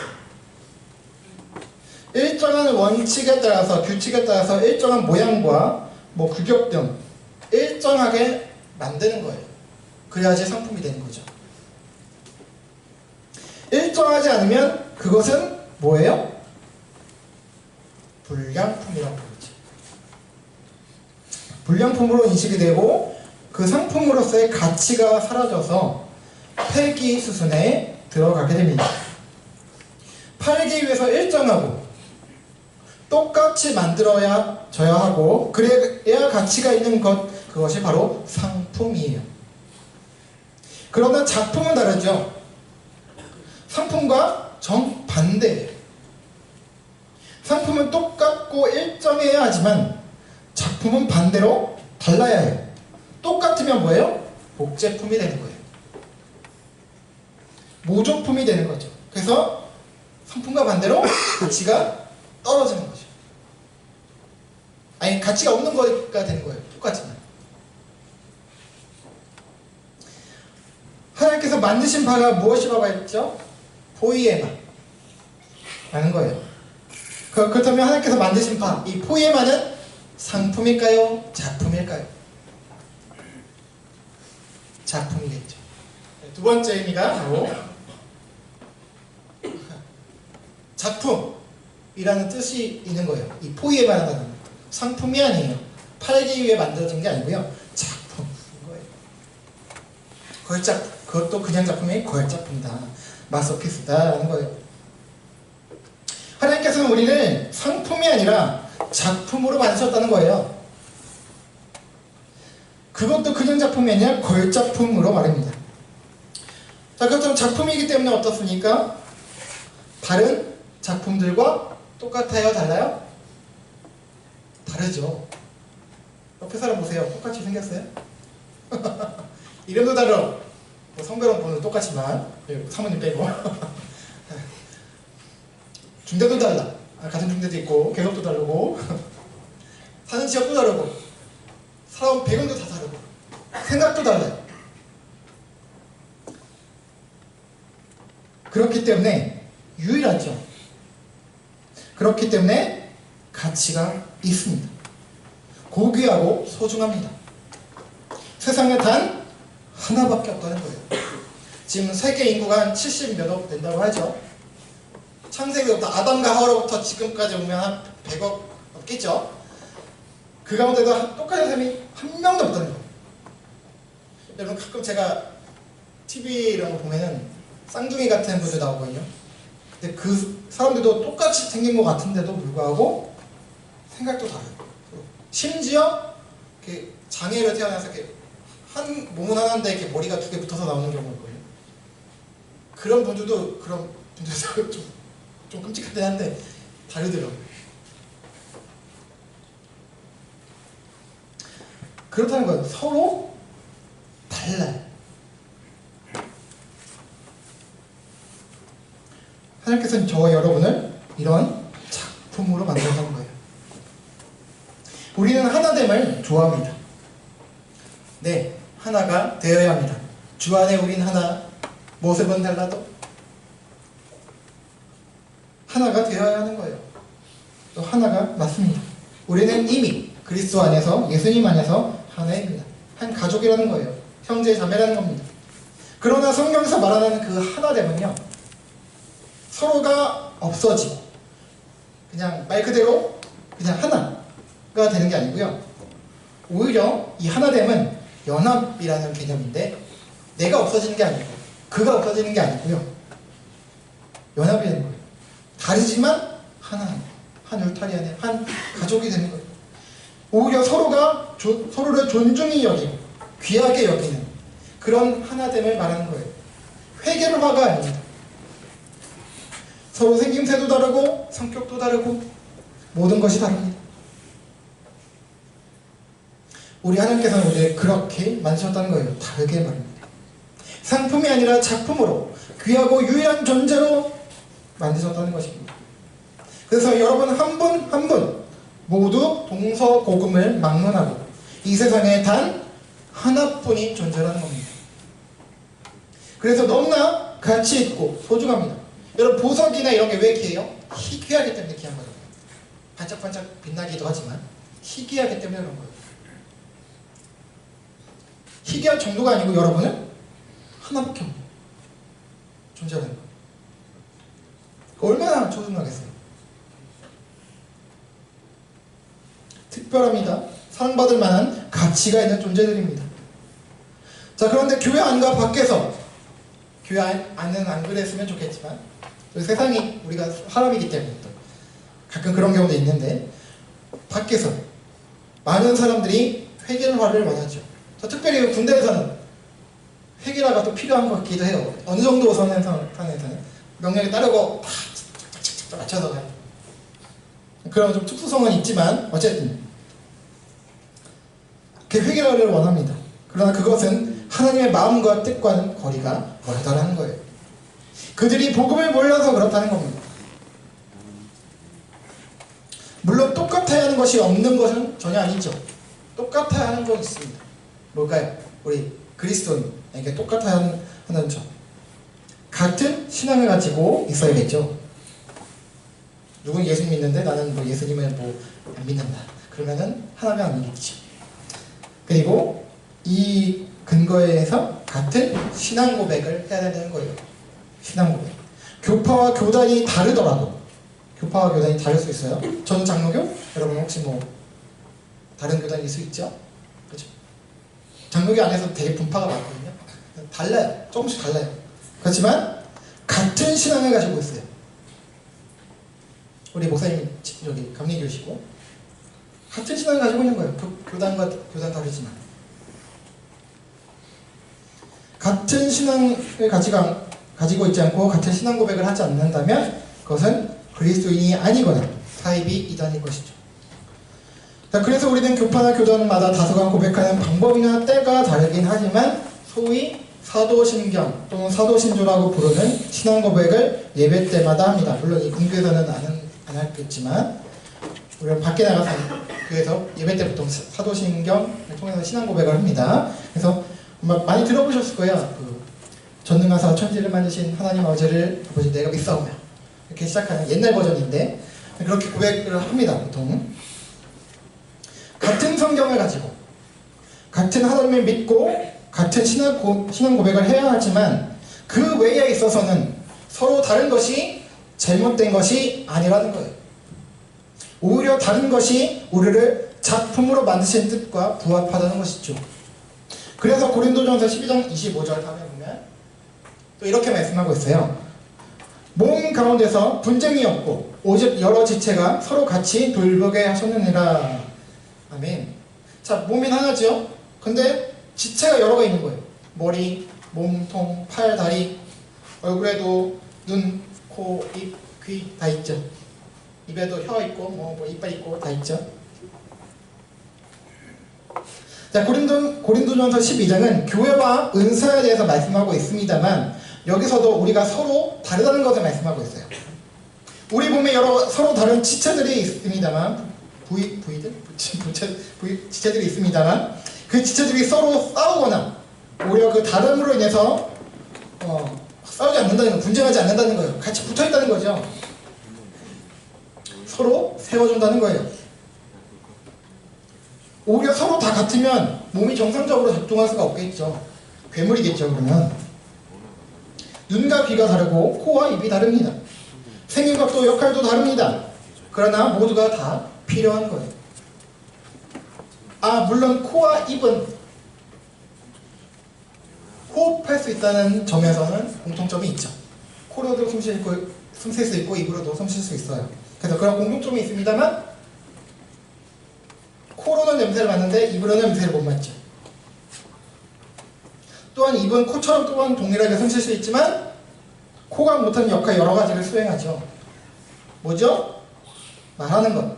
일정한 원칙에 따라서 규칙에 따라서 일정한 모양과 규격 등 일정하게 만드는 거예요. 그래야지 상품이 되는 거죠. 일정하지 않으면 그것은 뭐예요? 불량품이라고 부르죠. 불량품으로 인식이 되고 그 상품으로서의 가치가 사라져서 폐기 수순에 들어가게 됩니다. 팔기 위해서 일정하고 똑같이 만들어져야 하고 그래야 가치가 있는 그것이 바로 상품이에요. 그러나 작품은 다르죠. 상품과 정반대예요. 상품은 똑같고 일정해야 하지만 작품은 반대로 달라야 해요. 똑같으면 뭐예요? 복제품이 되는 거예요. 모조품이 되는 거죠. 그래서 상품과 반대로 가치가 떨어지는 거죠. 아니, 가치가 없는 거가 되는 거예요. 똑같지만. 하나님께서 만드신 바가 무엇이라고 했죠? 포이에마 라는 거예요. 그렇다면 하나님께서 만드신 바, 이 포이에마는 상품일까요? 작품일까요? 작품이겠죠. 두 번째 의미가 바로 작품이라는 뜻이 있는 거예요. 이 포이에마라는 단어는 상품이 아니에요. 팔기 위해 만들어진 게 아니고요. 작품인 거예요. 걸작, 그것도 그냥 작품이 걸작품이다. 마스터피스다라는 거예요. 하나님께서는 우리를 상품이 아니라 작품으로 만드셨다는 거예요. 그것도 그냥 작품이 아니라 걸작품으로 말입니다. 자, 그렇다면 작품이기 때문에 어떻습니까? 다른 작품들과 똑같아요? 달라요? 다르죠. 옆에 사람 보세요. 똑같이 생겼어요? 이름도 다르고 성별은 보는 똑같지만 사모님 빼고 중대도 달라. 같은 중대도 있고 계급도 다르고 사는 지역도 다르고 살아온 배경도 다 다르고 생각도 달라요. 그렇기 때문에 유일하죠. 그렇기 때문에 가치가 있습니다. 고귀하고 소중합니다. 세상에 단 하나밖에 없다는 거예요. 지금 세계 인구가 한 70몇억 된다고 하죠. 창세기부터 아담과 하와로부터 지금까지 오면 한 100억 없겠죠. 그 가운데도 똑같은 사람이 한 명도 없다는 거예요. 여러분 가끔 제가 TV 이런 거 보면은 쌍둥이 같은 분들 나오거든요. 근데 그 사람들도 똑같이 생긴 것 같은데도 불구하고 생각도 달라요. 심지어 이렇게 장애로 태어나서 이렇게 한 몸은 하나인데 이렇게 머리가 두 개 붙어서 나오는 경우가 있거든요. 그런 분들도 좀 끔찍하긴 한데 다르더라고요. 그렇다는 건 서로 달라요. 하나님께서 하나님께서는 저와 여러분을 이런 작품으로 만들었던 거예요. 우리는 하나됨을 좋아합니다. 네, 하나가 되어야 합니다. 주 안에 우린 하나, 모습은 달라도 하나가 되어야 하는 거예요. 또 하나가 맞습니다. 우리는 이미 그리스도 안에서, 예수님 안에서 하나입니다. 한 가족이라는 거예요. 형제 자매라는 겁니다. 그러나 성경에서 말하는 그 하나됨은요, 서로가 없어지고 그냥 말 그대로 그냥 하나가 되는 게 아니고요. 오히려 이 하나됨은 연합이라는 개념인데, 내가 없어지는 게 아니고 그가 없어지는 게 아니고요, 연합이 되는 거예요. 다르지만 하나, 한 울타리 안에 한 가족이 되는 거예요. 오히려 서로가 서로를 존중히 여기고 귀하게 여기는 그런 하나됨을 말하는 거예요. 회계론화가 아닙니다. 서로 생김새도 다르고 성격도 다르고 모든 것이 다릅니다. 우리 하나님께서는 우리를 그렇게 만드셨다는 거예요. 다르게 말입니다. 상품이 아니라 작품으로 귀하고 유일한 존재로 만드셨다는 것입니다. 그래서 여러분 한 분 한 분 모두 동서고금을 막론하고 이 세상에 단 하나뿐인 존재라는 겁니다. 그래서 너무나 가치 있고 소중합니다. 여러분 보석이나 이런 게 왜 귀해요? 희귀하기 때문에 귀한 거예요. 반짝반짝 빛나기도 하지만 희귀하기 때문에 그런 거예요. 희귀한 정도가 아니고 여러분은 하나밖에 없는 존재라는 거예요. 얼마나 소중하겠어요. 특별합니다. 사랑받을 만한 가치가 있는 존재들입니다. 자, 그런데 교회 안과 밖에서, 교회 안은 안 그랬으면 좋겠지만 세상이, 우리가 사람이기 때문에 또 가끔 그런 경우도 있는데, 밖에서 많은 사람들이 회계화를 원하죠. 특별히 군대에서는 회계화가 또 필요한 것 같기도 해요. 어느 정도 선에서는 명령에 따르고 다 착착착착 맞춰서 가요. 그런 좀 특수성은 있지만 어쨌든 회계화를 원합니다. 그러나 그것은 하나님의 마음과 뜻과는 거리가 멀다라는 거예요. 그들이 복음을 몰라서 그렇다는 겁니다. 물론 똑같아야 하는 것이 없는 것은 전혀 아니죠. 똑같아야 하는 건 있습니다. 뭘까요? 우리 그리스도인에게 똑같아야 하는 점, 같은 신앙을 가지고 있어야겠죠. 누군 예수 믿는데 나는 뭐 예수님을 뭐 안 믿는다, 그러면은 하나가 아니겠죠. 그리고 이 근거에서 같은 신앙 고백을 해야 되는 거예요. 신앙 고백. 교파와 교단이 다르더라도, 교파와 교단이 다를 수 있어요. 저는 장로교, 여러분 혹시 뭐 다른 교단일 수 있죠? 그렇죠? 장로교 안에서 되게 분파가 많거든요. 달라요. 조금씩 달라요. 그렇지만 같은 신앙을 가지고 있어요. 우리 목사님 여기 감리교시고 같은 신앙을 가지고 있는 거예요. 교단과 교단 다르지만 같은 신앙을 가지고 있지 않고 같은 신앙 고백을 하지 않는다면 그것은 그리스도인이 아니거나 사입이 이단일 것이죠. 그래서 우리는 교파나 교단마다 다소간 고백하는 방법이나 때가 다르긴 하지만 소위 사도신경 또는 사도신조라고 부르는 신앙 고백을 예배 때마다 합니다. 물론 이 근교에서는 안 하겠지만 우리는 밖에 나가서 교회에서 예배 때 보통 사도신경을 통해서 신앙 고백을 합니다. 그래서 많이 들어보셨을 거예요. 전능하사 천지를 만드신 하나님 아버지 내가 믿사오며, 이렇게 시작하는 옛날 버전인데 그렇게 고백을 합니다. 보통 같은 성경을 가지고 같은 하나님을 믿고 같은 신앙 고백을 해야 하지만 그 외에 있어서는 서로 다른 것이 잘못된 것이 아니라는 거예요. 오히려 다른 것이 우리를 작품으로 만드신 뜻과 부합하다는 것이죠. 그래서 고린도전서 12장 25절 다음에 보면 또 이렇게 말씀하고 있어요. 몸 가운데서 분쟁이 없고 오직 여러 지체가 서로 같이 돌보게 하셨느니라. 아멘. 자, 몸이 하나죠. 근데 지체가 여러 개 있는 거예요. 머리, 몸통, 팔, 다리, 얼굴에도 눈, 코, 입, 귀 다 있죠. 입에도 혀 있고 뭐 이빨 있고 다 있죠. 자, 고린도전서 12장은 교회와 은사에 대해서 말씀하고 있습니다만 여기서도 우리가 서로 다르다는 것을 말씀하고 있어요. 우리 몸에 서로 다른 지체들이 있습니다만 지체들이 있습니다만 그 지체들이 서로 싸우거나 오히려 그 다름으로 인해서 싸우지 않는다는 거, 분쟁하지 않는다는 거예요. 같이 붙어있다는 거죠. 서로 세워준다는 거예요. 오히려 서로 다 같으면 몸이 정상적으로 작동할 수가 없겠죠. 괴물이겠죠. 그러면 눈과 귀가 다르고 코와 입이 다릅니다. 생김각도 역할도 다릅니다. 그러나 모두가 다 필요한 거예요. 물론 코와 입은 호흡할 수 있다는 점에서는 공통점이 있죠. 코로도 숨 쉴 수 있고 입으로도 숨 쉴 수 있어요. 그래서 그런 공통점이 있습니다만 코로는 냄새를 맡는데 입으로는 냄새를 못 맡죠. 또한 입은 코처럼 또한 동일하게 숨 쉴 수 있지만 코가 못하는 역할 여러 가지를 수행하죠. 뭐죠? 말하는 것,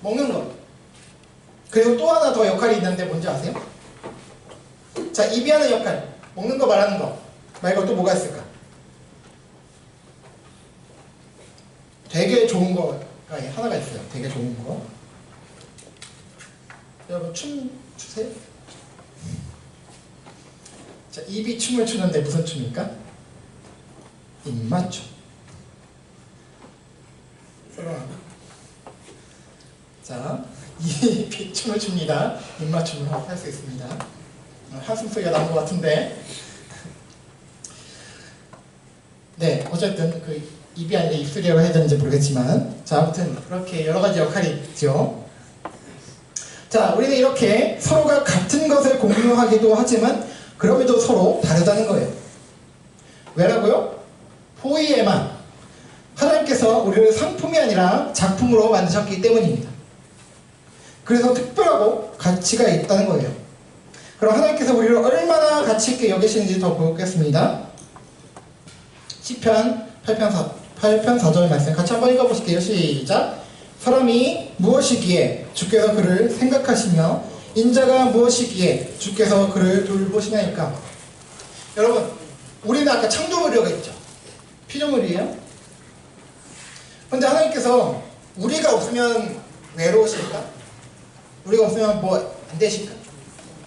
먹는 것. 그리고 또 하나 더 역할이 있는데 뭔지 아세요? 자, 입이 하는 역할, 먹는 거 말하는 거 말고 또 뭐가 있을까? 되게 좋은 거가 하나가 있어요. 되게 좋은 거. 여러분 춤 추세요? 자, 입이 춤을 추는데 무슨 춤입니까? 입맞춤. 자, 입이 춤을 춥니다. 입맞춤을 할 수 있습니다. 한숨 소리가 나는 것 같은데, 네, 어쨌든 그 입이 아니라 입술이라고 해야 되는지 모르겠지만, 자, 아무튼 그렇게 여러 가지 역할이 있죠. 자, 우리는 이렇게 서로가 같은 것을 공유하기도 하지만 그럼에도 서로 다르다는 거예요. 왜라고요? 포이에만 하나님께서 우리를 상품이 아니라 작품으로 만드셨기 때문입니다. 그래서 특별하고 가치가 있다는 거예요. 그럼 하나님께서 우리를 얼마나 가치 있게 여기시는지 더 보겠습니다. 시편 8편 4절 말씀 같이 한번 읽어보실게요. 시작. 사람이 무엇이기에 주께서 그를 생각하시며 인자가 무엇이기에 주께서 그를 돌보시나이까. 여러분, 우리는 아까 창조물이라고 했죠. 피조물이에요. 그런데 하나님께서 우리가 없으면 외로우실까? 우리가 없으면 뭐 안 되실까?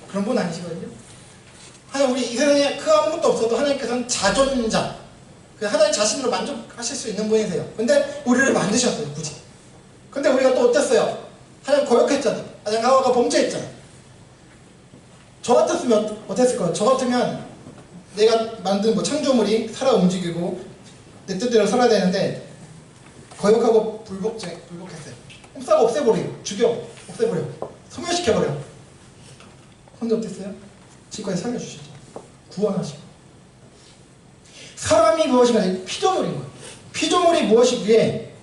그런 분 아니시거든요. 하나님, 우리 이 세상에 그 아무것도 없어도 하나님께서는 자존자, 하나님 자신으로 만족하실 수 있는 분이세요. 근데 우리를 만드셨어요, 굳이. 근데 우리가 또 어땠어요? 하나님 거역했잖아요. 아담 하와가 범죄했잖아요. 저 같았으면 어땠을 거예요? 저 같으면 내가 만든 뭐 창조물이 살아 움직이고 내 뜻대로 살아야 되는데 거역하고 불복했어요. 훔싸고 없애버려, 죽여, 없애버려, 소멸시켜버려. 근데 어땠어요? 지금까지 살려주시죠. 구원하시고. 사람이 무엇인가? 피조물인 거예요. 피조물이 무엇이기에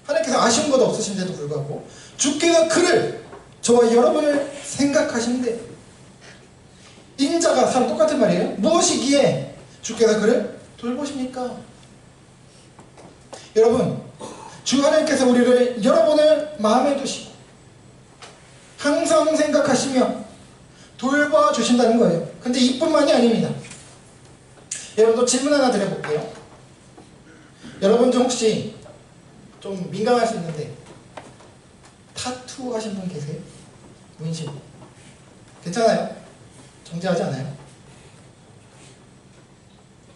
하나님께서 아쉬운 것도 없으신데도 불구하고 주께서 그를, 저와 여러분을 생각하시는데, 인자가 사람 똑같은 말이에요. 무엇이기에 주께서 그를 돌보십니까? 여러분, 주 하나님께서 우리를, 여러분을 마음에 두시고 항상 생각하시며 돌봐주신다는 거예요. 근데 이뿐만이 아닙니다. 여러분, 또 질문 하나 드려볼게요. 여러분 중 혹시 좀 민감할 수 있는데 타투 하신 분 계세요? 문신 괜찮아요? 정죄하지 않아요?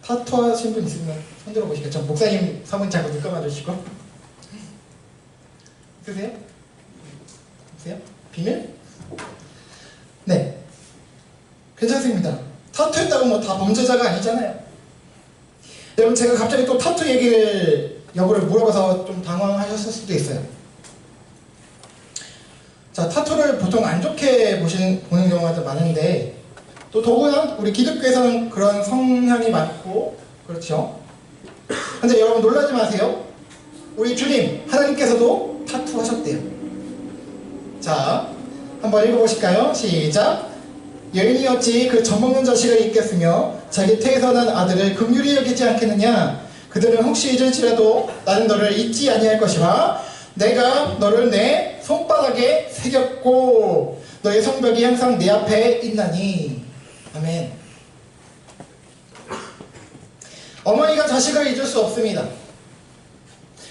타투 하신 분 있으면 손 들어보시겠죠? 전 목사님 사모님 자꾸 눈 감아주시고. 있으세요? 있으세요? 비밀? 네, 괜찮습니다. 타투 했다고 뭐 다 범죄자가 아니잖아요. 여러분, 제가 갑자기 또 타투 얘기를 여부를 물어봐서 좀 당황하셨을 수도 있어요. 자, 타투를 보통 안 좋게 보는 경우가 많은데, 또 더구나 우리 기독교에서는 그런 성향이 많고 그렇죠. 근데 여러분 놀라지 마세요. 우리 주님 하나님께서도 타투 하셨대요. 자, 한번 읽어보실까요? 시작. 여인이 어찌 그 젖먹는 자식을 잊겠으며 자기 태에서 난 아들을 긍휼히 여기지 않겠느냐. 그들은 혹시 잊을지라도 나는 너를 잊지 아니할 것이라. 내가 너를 내 손바닥에 새겼고 너의 성벽이 항상 내 앞에 있나니. 아멘. 어머니가 자식을 잊을 수 없습니다.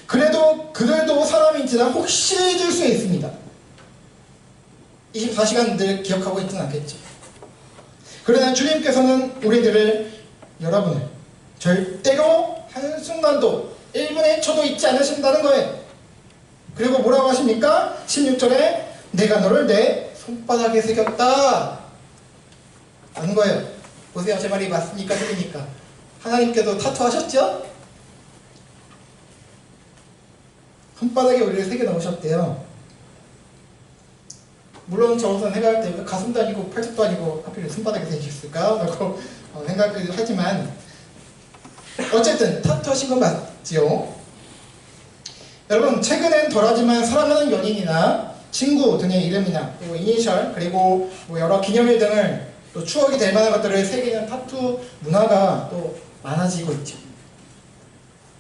그래도 그들도 사람인지라 혹시 잊을 수 있습니다. 24시간 늘 기억하고 있지는 않겠죠. 그러나 주님께서는 우리들을, 여러분을 절대로 한순간도 1분의 1초도 잊지 않으신다는 거예요. 그리고 뭐라고 하십니까? 16절에 내가 너를 내 손바닥에 새겼다 하는 거예요. 보세요. 제 말이 맞습니까? 틀립니까? 하나님께서 타투하셨죠? 손바닥에 우리를 새겨 넣으셨대요. 물론 저 우선 생각할 때 가슴도 아니고 팔뚝도 아니고 하필 손바닥에 새기셨을까? 라고 생각을 하지만 어쨌든 타투하신 건 맞지요. 여러분, 최근엔 덜하지만 사랑하는 연인이나 친구 등의 이름이나 그리고 이니셜 그리고 뭐 여러 기념일 등을 또 추억이 될 만한 것들을 새기는 타투 문화가 또 많아지고 있죠.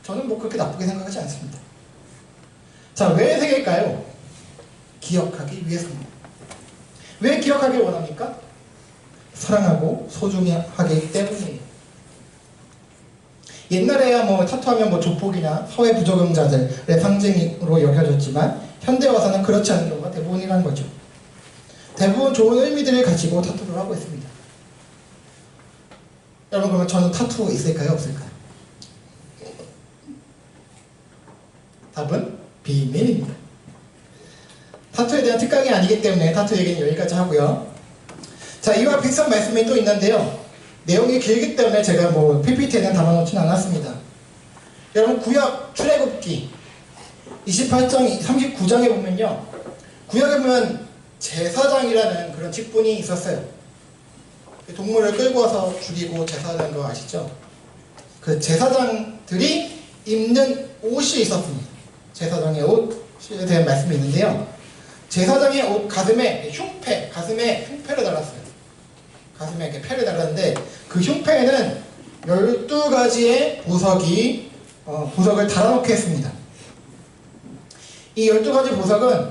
저는 뭐 그렇게 나쁘게 생각하지 않습니다. 자, 왜 새길까요? 기억하기 위해서입니다. 왜 기억하길 원합니까? 사랑하고 소중히 하기 때문이에요. 옛날에야 뭐 타투하면 뭐 조폭이나 사회 부적응자들의 상징으로 여겨졌지만 현대 와서는 그렇지 않은 경우가 대부분이라는 거죠. 대부분 좋은 의미들을 가지고 타투를 하고 있습니다. 여러분, 그러면 저는 타투 있을까요? 없을까요? 답은 비밀입니다. 타투에 대한 특강이 아니기 때문에 타투 얘기는 여기까지 하고요. 자, 이와 비슷한 말씀이 또 있는데요. 내용이 길기 때문에 제가 뭐 PPT에는 담아놓지는 않았습니다. 여러분, 구약 출애굽기 28장 39장에 보면요, 구약에 보면 제사장이라는 그런 직분이 있었어요. 동물을 끌고 와서 죽이고 제사하는 거 아시죠? 그 제사장들이 입는 옷이 있었습니다. 제사장의 옷에 대한 말씀이 있는데요, 제사장의 옷 가슴에 흉패를 달았어요. 가슴에 이렇게 패를 달았는데 그 흉패에는 12가지의 보석을 달아놓게 했습니다. 이 12가지 보석은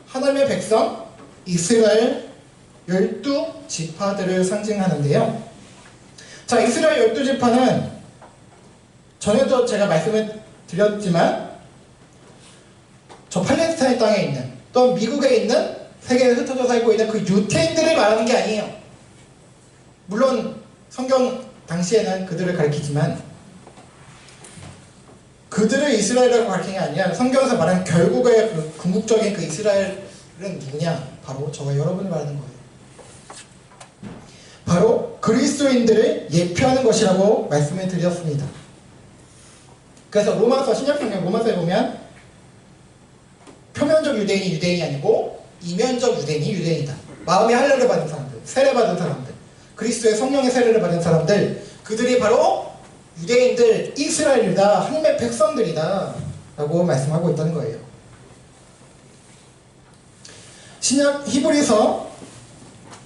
하나님의 백성 이스라엘 12지파들을 상징하는데요. 자, 이스라엘 12지파는 전에도 제가 말씀을 드렸지만 저 팔레스타인 땅에 있는 또 미국에 있는 세계에 흩어져 살고 있는 그 유태인들을 말하는 게 아니에요. 물론 성경 당시에는 그들을 가리키지만 그들을 이스라엘이라고 가리키는 게 아니라 성경에서 말하는 결국의 그 궁극적인 그 이스라엘은 누구냐? 바로 저와 여러분을 말하는 거예요. 바로 그리스도인들을 예표하는 것이라고 말씀을 드렸습니다. 그래서 로마서, 신약성경 로마서에 보면 표면적 유대인이 아니고 이면적 유대인이 유대인이다. 마음의 할례를 받은 사람들, 세례받은 사람들, 그리스도의 성령의 세례를 받은 사람들, 그들이 바로 유대인들, 이스라엘이다, 하나님의 백성들이다 라고 말씀하고 있다는 거예요. 신약 히브리서,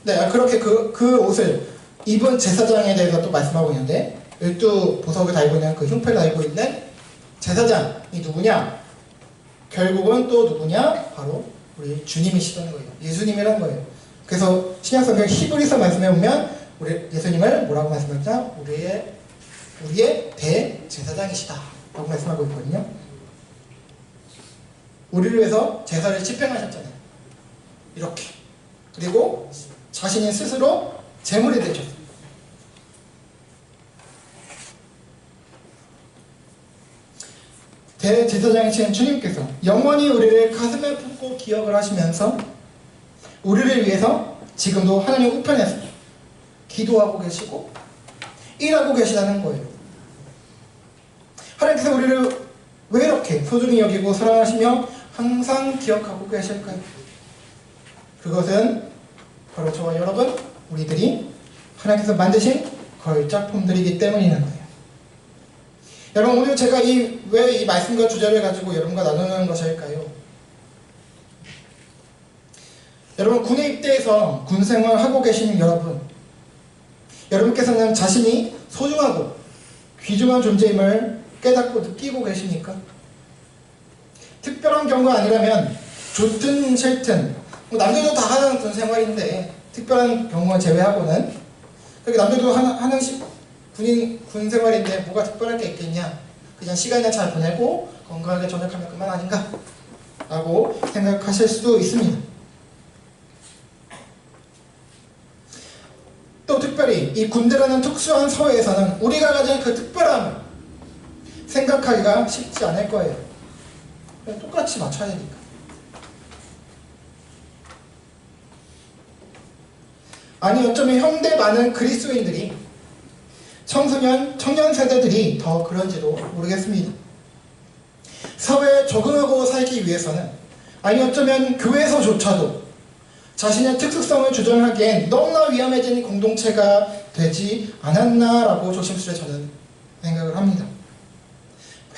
네, 그렇게 그 옷을 입은 제사장에 대해서 또 말씀하고 있는데 12보석을 달고 있는 그 흉패를 달고 있는 제사장이 누구냐? 결국은 또 누구냐? 바로 우리 주님이시다는 거예요. 예수님이라는 거예요. 그래서 신약성경 히브리서 말씀에 보면 우리 예수님을 뭐라고 말씀하죠? 우리의 대제사장이시다 라고 말씀하고 있거든요. 우리를 위해서 제사를 집행하셨잖아요. 이렇게. 그리고 자신이 스스로 제물이 되셨어요. 대제사장이신 주님께서 영원히 우리를 가슴에 품고 기억을 하시면서 우리를 위해서 지금도 하나님 우편에서 기도하고 계시고 일하고 계시다는 거예요. 하나님께서 우리를 왜 이렇게 소중히 여기고 사랑하시며 항상 기억하고 계실까요? 그것은 바로 저와 여러분, 우리들이 하나님께서 만드신 걸작품들이기 때문이라는 거예요. 여러분, 오늘 제가 왜 이 말씀과 주제를 가지고 여러분과 나누는 것일까요? 여러분, 군에 입대해서 군생활 하고 계시는 여러분께서는 자신이 소중하고 귀중한 존재임을 깨닫고 느끼고 계십니까? 특별한 경우가 아니라면 좋든 싫든 남들도 다 하는 군생활인데 특별한 경우만 제외하고는 그렇게 남들도 하는 군생활인데 뭐가 특별할 게 있겠냐? 그냥 시간이나 잘 보내고 건강하게 전역하면 그만 아닌가? 라고 생각하실 수도 있습니다. 또 특별히 이 군대라는 특수한 사회에서는 우리가 가진 그 특별함을 생각하기가 쉽지 않을 거예요. 그냥 똑같이 맞춰야 되니까. 아니 어쩌면 현대 많은 그리스도인들이 청소년, 청년 세대들이 더 그런지도 모르겠습니다. 사회에 적응하고 살기 위해서는 아니 어쩌면 교회에서조차도 자신의 특수성을 주장하기엔 너무나 위험해진 공동체가 되지 않았나라고 조심스레 저는 생각을 합니다.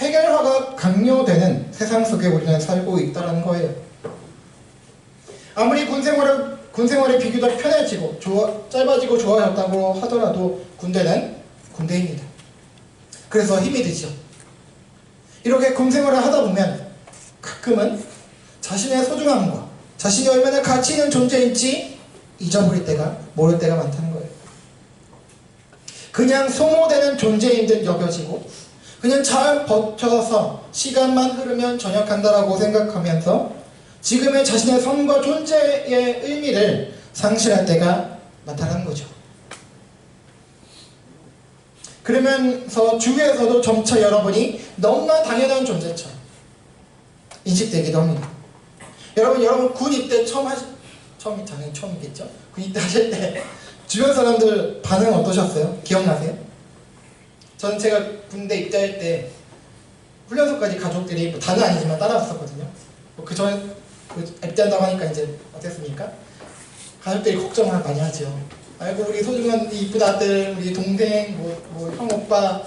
획일화가 강요되는 세상 속에 우리는 살고 있다는 거예요. 아무리 군생활이 비교적 편해지고 짧아지고 좋아졌다고 하더라도 군대는 군대입니다. 그래서 힘이 들죠. 이렇게 군생활을 하다 보면 가끔은 자신의 소중함과 자신이 얼마나 가치 있는 존재인지 잊어버릴 때가, 모를 때가 많다는 거예요. 그냥 소모되는 존재인 듯 여겨지고 그냥 잘 버텨서 시간만 흐르면 전역한다라고 생각하면서 지금의 자신의 삶과 존재의 의미를 상실할 때가 많다는 거죠. 그러면서 주위에서도 점차 여러분이 너무나 당연한 존재처럼 인식되기도 합니다. 여러분 군 입대 처음이 당연히 처음이겠죠? 군 입대 하실 때 주변 사람들 반응 어떠셨어요? 기억나세요? 저는 제가 군대 입대할 때 훈련소까지 가족들이 뭐 다는 아니지만 따라왔었거든요. 그 전에 입대한다고 하니까 이제 어땠습니까? 가족들이 걱정을 많이 하죠. 아이고 우리 소중한 이쁜 아들, 우리 동생, 뭐 형 오빠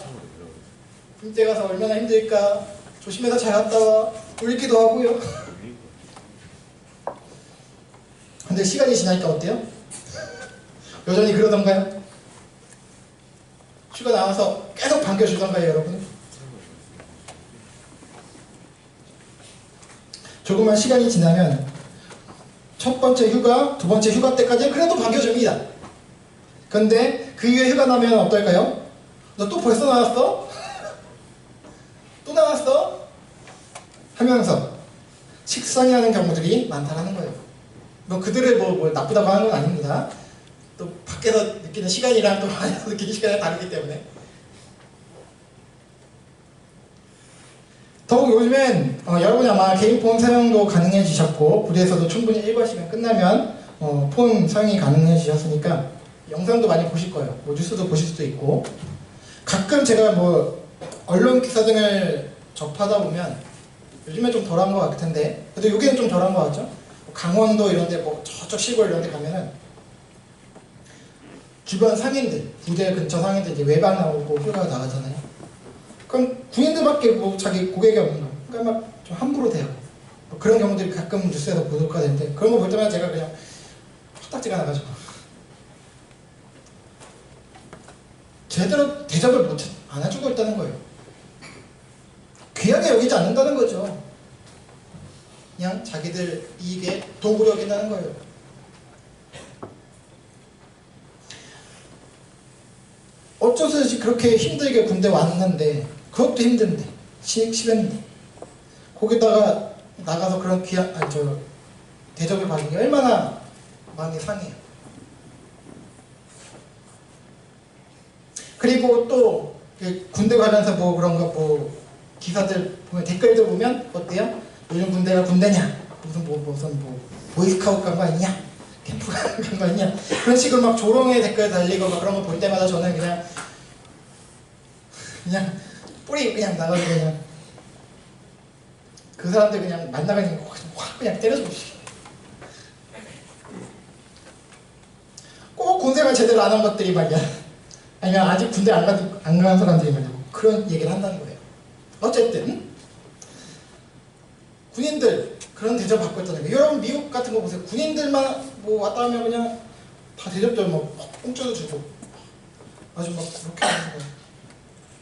군대 가서 얼마나 힘들까? 조심해서 잘 갔다 와. 울기도 하고요. 근데 시간이 지나니까 어때요? 여전히 그러던가요? 휴가 나와서 계속 반겨주던가요, 여러분? 조금만 시간이 지나면 첫 번째 휴가, 두 번째 휴가 때까지는 그래도 반겨줍니다. 근데 그 이후에 휴가 나면 어떨까요? 너 또 벌써 나왔어? 또 나왔어? 하면서 식상해하는 경우들이 많다는 거예요. 뭐 그들을 뭐 나쁘다고 하는 건 아닙니다. 또 밖에서 느끼는 시간이랑 또 안에서 느끼는 시간이 다르기 때문에. 더욱 요즘엔 여러분이 아마 개인폰 사용도 가능해지셨고 부대에서도 충분히 일과시간 끝나면 폰 사용이 가능해지셨으니까 영상도 많이 보실 거예요. 뭐 뉴스도 보실 수도 있고. 가끔 제가 뭐 언론 기사 등을 접하다 보면 요즘엔 좀 덜한 것 같은데 그래도 여기는 좀 덜한 것 같죠? 강원도 이런데 뭐 저쪽 시골 이런데 가면은 주변 상인들, 부대 근처 상인들 이제 외박 나오고 휴가 나가잖아요. 그럼 군인들밖에 뭐 자기 고객이 없는 거. 그러니까 막 좀 함부로 대하고 뭐 그런 경우들이 가끔 뉴스에서 보도가 되는데 그런 거 볼 때마다 제가 그냥 화딱지가 나가지고 제대로 대접을 안 해주고 있다는 거예요. 귀하게 여기지 않는다는 거죠. 그냥 자기들 이익에 도구로 여긴다는 거예요. 어쩌서 그렇게 힘들게 군대 왔는데 그것도 힘든데 시ben인데 거기다가 나가서 그런 대접을 받는 게 얼마나 마음이 상해요. 그리고 또 군대 관련해서 뭐 그런 거 뭐 기사들 보면 댓글들 보면 어때요? 요즘 군대가 군대냐? 무슨 보이스카우트 간 거 아니냐? 캠프 간 거 아니냐? 그런 식으로 막 조롱의 댓글 달리고 막 그런 거 볼 때마다 저는 그냥 뿌리 그냥 나가서 그냥 그 사람들 그냥 만나가니까 확 그냥 때려주고 싶어요. 꼭 군생활 제대로 안 한 것들이 말이야. 아니면 아직 군대 안 간 사람들이 말이야. 그런 얘기를 한다는 거예요. 어쨌든 군인들 그런 대접 받고 있다는 거예요. 여러분 미국 같은 거 보세요. 군인들만 뭐 왔다 하면 그냥 다 대접들 뭐 공짜도 주고 아주 막 그렇게 하는 거예요.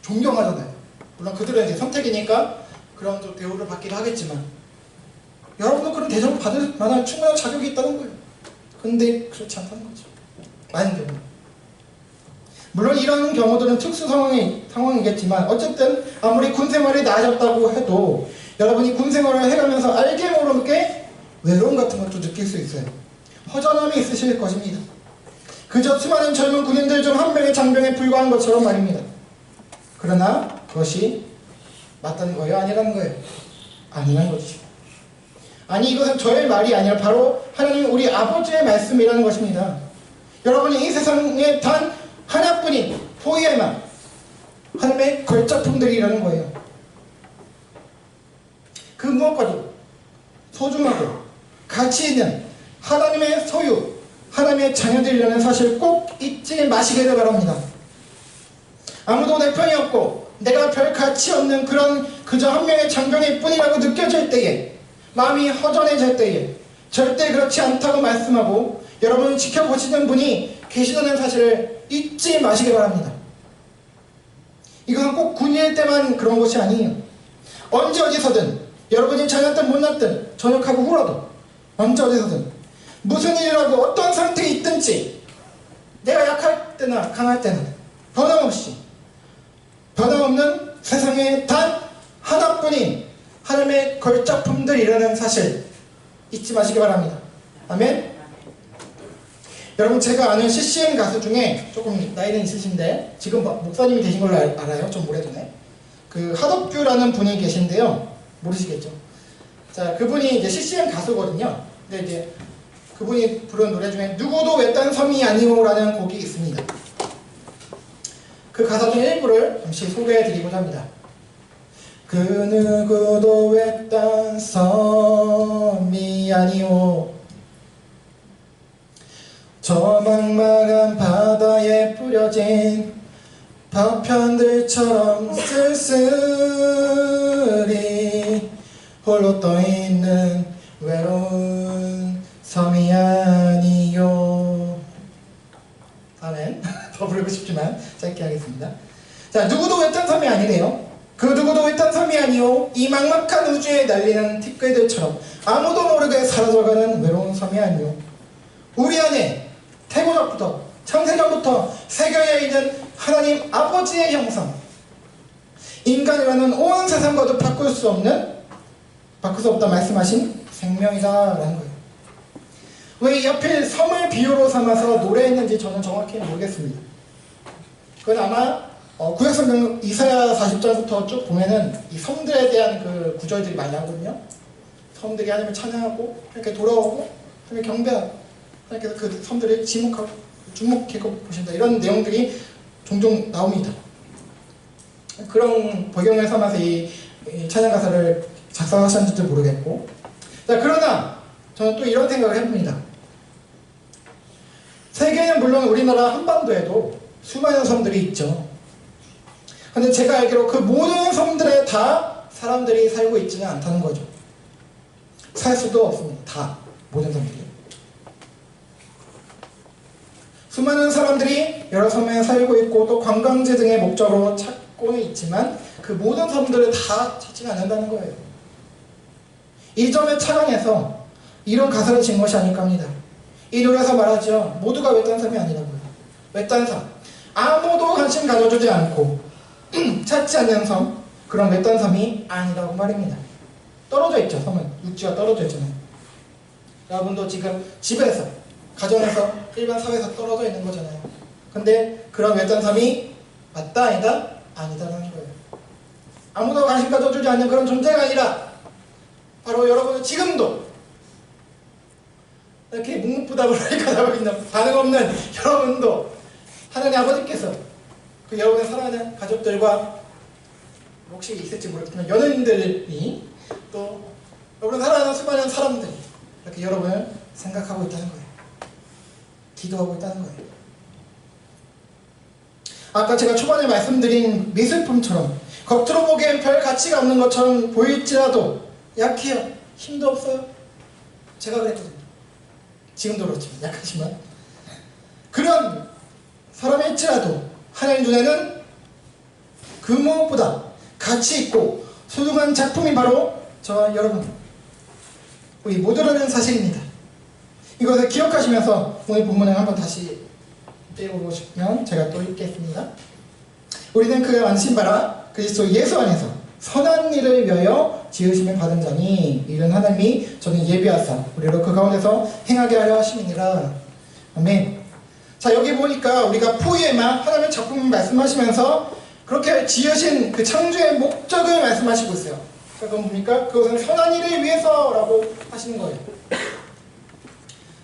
존경하잖아요. 물론 그들은 이제 선택이니까 그런 좀 대우를 받기도 하겠지만 여러분도 그런 대접을 받을 만한 충분한 자격이 있다는 거예요. 근데 그렇지 않다는 거죠. 많은 경우. 물론 이런 경우들은 특수 상황이겠지만 어쨌든 아무리 군 생활이 나아졌다고 해도 여러분이 군 생활을 해가면서 알게 모르게 외로움 같은 것도 느낄 수 있어요. 허전함이 있으실 것입니다. 그저 수많은 젊은 군인들 중 한 명의 장병에 불과한 것처럼 말입니다. 그러나 그것이 맞다는 거예요? 아니라는 거예요? 아니라는 거죠. 아니, 이것은 저의 말이 아니라 바로 하나님 우리 아버지의 말씀이라는 것입니다. 여러분이 이 세상에 단 하나뿐인 포이에만 하나님의 걸작품들이라는 거예요. 그 무엇과도 소중하고 가치 있는 하나님의 소유, 하나님의 자녀들이라는 사실 꼭 잊지 마시기를 바랍니다. 아무도 내 편이 없고 내가 별 가치 없는 그런 그저 한 명의 장병일 뿐이라고 느껴질 때에, 마음이 허전해질 때에 절대 그렇지 않다고 말씀하고 여러분을 지켜보시는 분이 계시다는 사실을 잊지 마시기 바랍니다. 이것은 꼭 군인일 때만 그런 것이 아니에요. 언제 어디서든 여러분이 잘났든 못났든 전역하고 후라도 언제 어디서든 무슨 일이라고 어떤 상태에 있든지 내가 약할 때나 강할 때나 변함없이 변함없는 세상에 단 하나뿐인 하나님의 걸작품들이라는 사실 잊지 마시기 바랍니다. 아멘. 여러분, 제가 아는 CCM 가수 중에 조금 나이는 있으신데 지금 목사님이 되신 걸로 알아요. 좀 오래전에 그 하덕규라는 분이 계신데요. 모르시겠죠? 자, 그분이 이제 CCM 가수거든요. 근데 이제 그분이 부른 노래 중에 누구도 외딴 섬이 아니오라는 곡이 있습니다. 그 가사 중 일부를 잠시 소개해드리고자 합니다. 그 누구도 외딴 섬이 아니오, 저 막막한 바다에 뿌려진 파편들처럼 쓸쓸히 홀로 떠있는 외로운 섬이 아니요. 아멘. 더 부르고 싶지만 짧게 하겠습니다. 자, 누구도 외딴 섬이 아니래요. 그 누구도 외딴 섬이 아니요, 이 막막한 우주에 날리는 티끌들처럼 아무도 모르게 사라져가는 외로운 섬이 아니요, 우리 안에 태고적부터 창세전부터 새겨져 있는 하나님 아버지의 형상, 인간이라는 온 세상과도 바꿀 수 없다 말씀하신 생명이다라는 거예요. 왜 옆에 섬을 비유로 삼아서 노래했는지 저는 정확히 모르겠습니다. 그건 아마 구약성경 이사야 40장부터 쭉 보면은 이 섬들에 대한 그 구절들이 많이 나오거든요. 섬들이 하나님을 찬양하고 이렇게 돌아오고 하나님을 경배하고 하나님께서 그 섬들을 주목하고 보신다, 이런 내용들이 종종 나옵니다. 그런 배경을 삼아서 이 찬양 가사를 작성하셨는지도 모르겠고, 자, 그러나 저는 또 이런 생각을 해봅니다. 세계는 물론 우리나라 한반도에도 수많은 섬들이 있죠. 근데 제가 알기로 그 모든 섬들에 다 사람들이 살고 있지는 않다는 거죠. 살 수도 없습니다. 다, 모든 섬들이. 수많은 사람들이 여러 섬에 살고 있고 또 관광지 등의 목적으로 찾고는 있지만 그 모든 섬들을 다 찾지는 않는다는 거예요. 이 점에 착안해서 이런 가사를 지은 것이 아닐까 합니다. 이 노래에서 말하죠. 모두가 외딴 섬이 아니라고요. 외딴 섬, 아무도 관심 가져주지 않고 찾지 않는 섬, 그런 외딴 섬이 아니라고 말입니다. 떨어져 있죠. 섬은 육지가 떨어져 있잖아요. 여러분도 지금 집에서, 가정에서, 일반 사회에서 떨어져 있는 거잖아요. 근데 그런 외딴 섬이 맞다 아니다? 아니다라는 거예요. 아무도 관심 가져주지 않는 그런 존재가 아니라 바로 여러분은 지금도 이렇게 묵묵부답을 하고 있는, 반응 없는 여러분도 하나님 아버지께서 그 여러분의 사랑하는 가족들과 혹시 있을지 모르겠지만 연예인들이 또 여러분을 사랑하는 수많은 사람들이 이렇게 여러분을 생각하고 있다는 거예요. 기도하고 있다는 거예요. 아까 제가 초반에 말씀드린 미술품처럼 겉으로 보기엔 별 가치가 없는 것처럼 보일지라도 약해요. 힘도 없어요. 제가 그랬거든요. 지금도 그렇지만 약하지만 그런 사람일지라도 하나님 눈에는 그 무엇보다 가치 있고 소중한 작품이 바로 저와 여러분, 우리 모두라는 사실입니다. 이것을 기억하시면서 오늘 본문을 한번 다시 떼어보시면 제가 또 읽겠습니다. 우리는 그가 만드신 바라 그리스도 예수 안에서 선한 일을 위하여 지으심을 받은 자니 이는 하나님이 저는 예비하사 우리로 그 가운데서 행하게 하려 하심이니라. 아멘. 자, 여기 보니까 우리가 포에마 하나님의 작품을 말씀하시면서 그렇게 지으신 그 창조의 목적을 말씀하시고 있어요. 자, 그건 뭡니까? 그것은 선한 일을 위해서라고 하시는 거예요.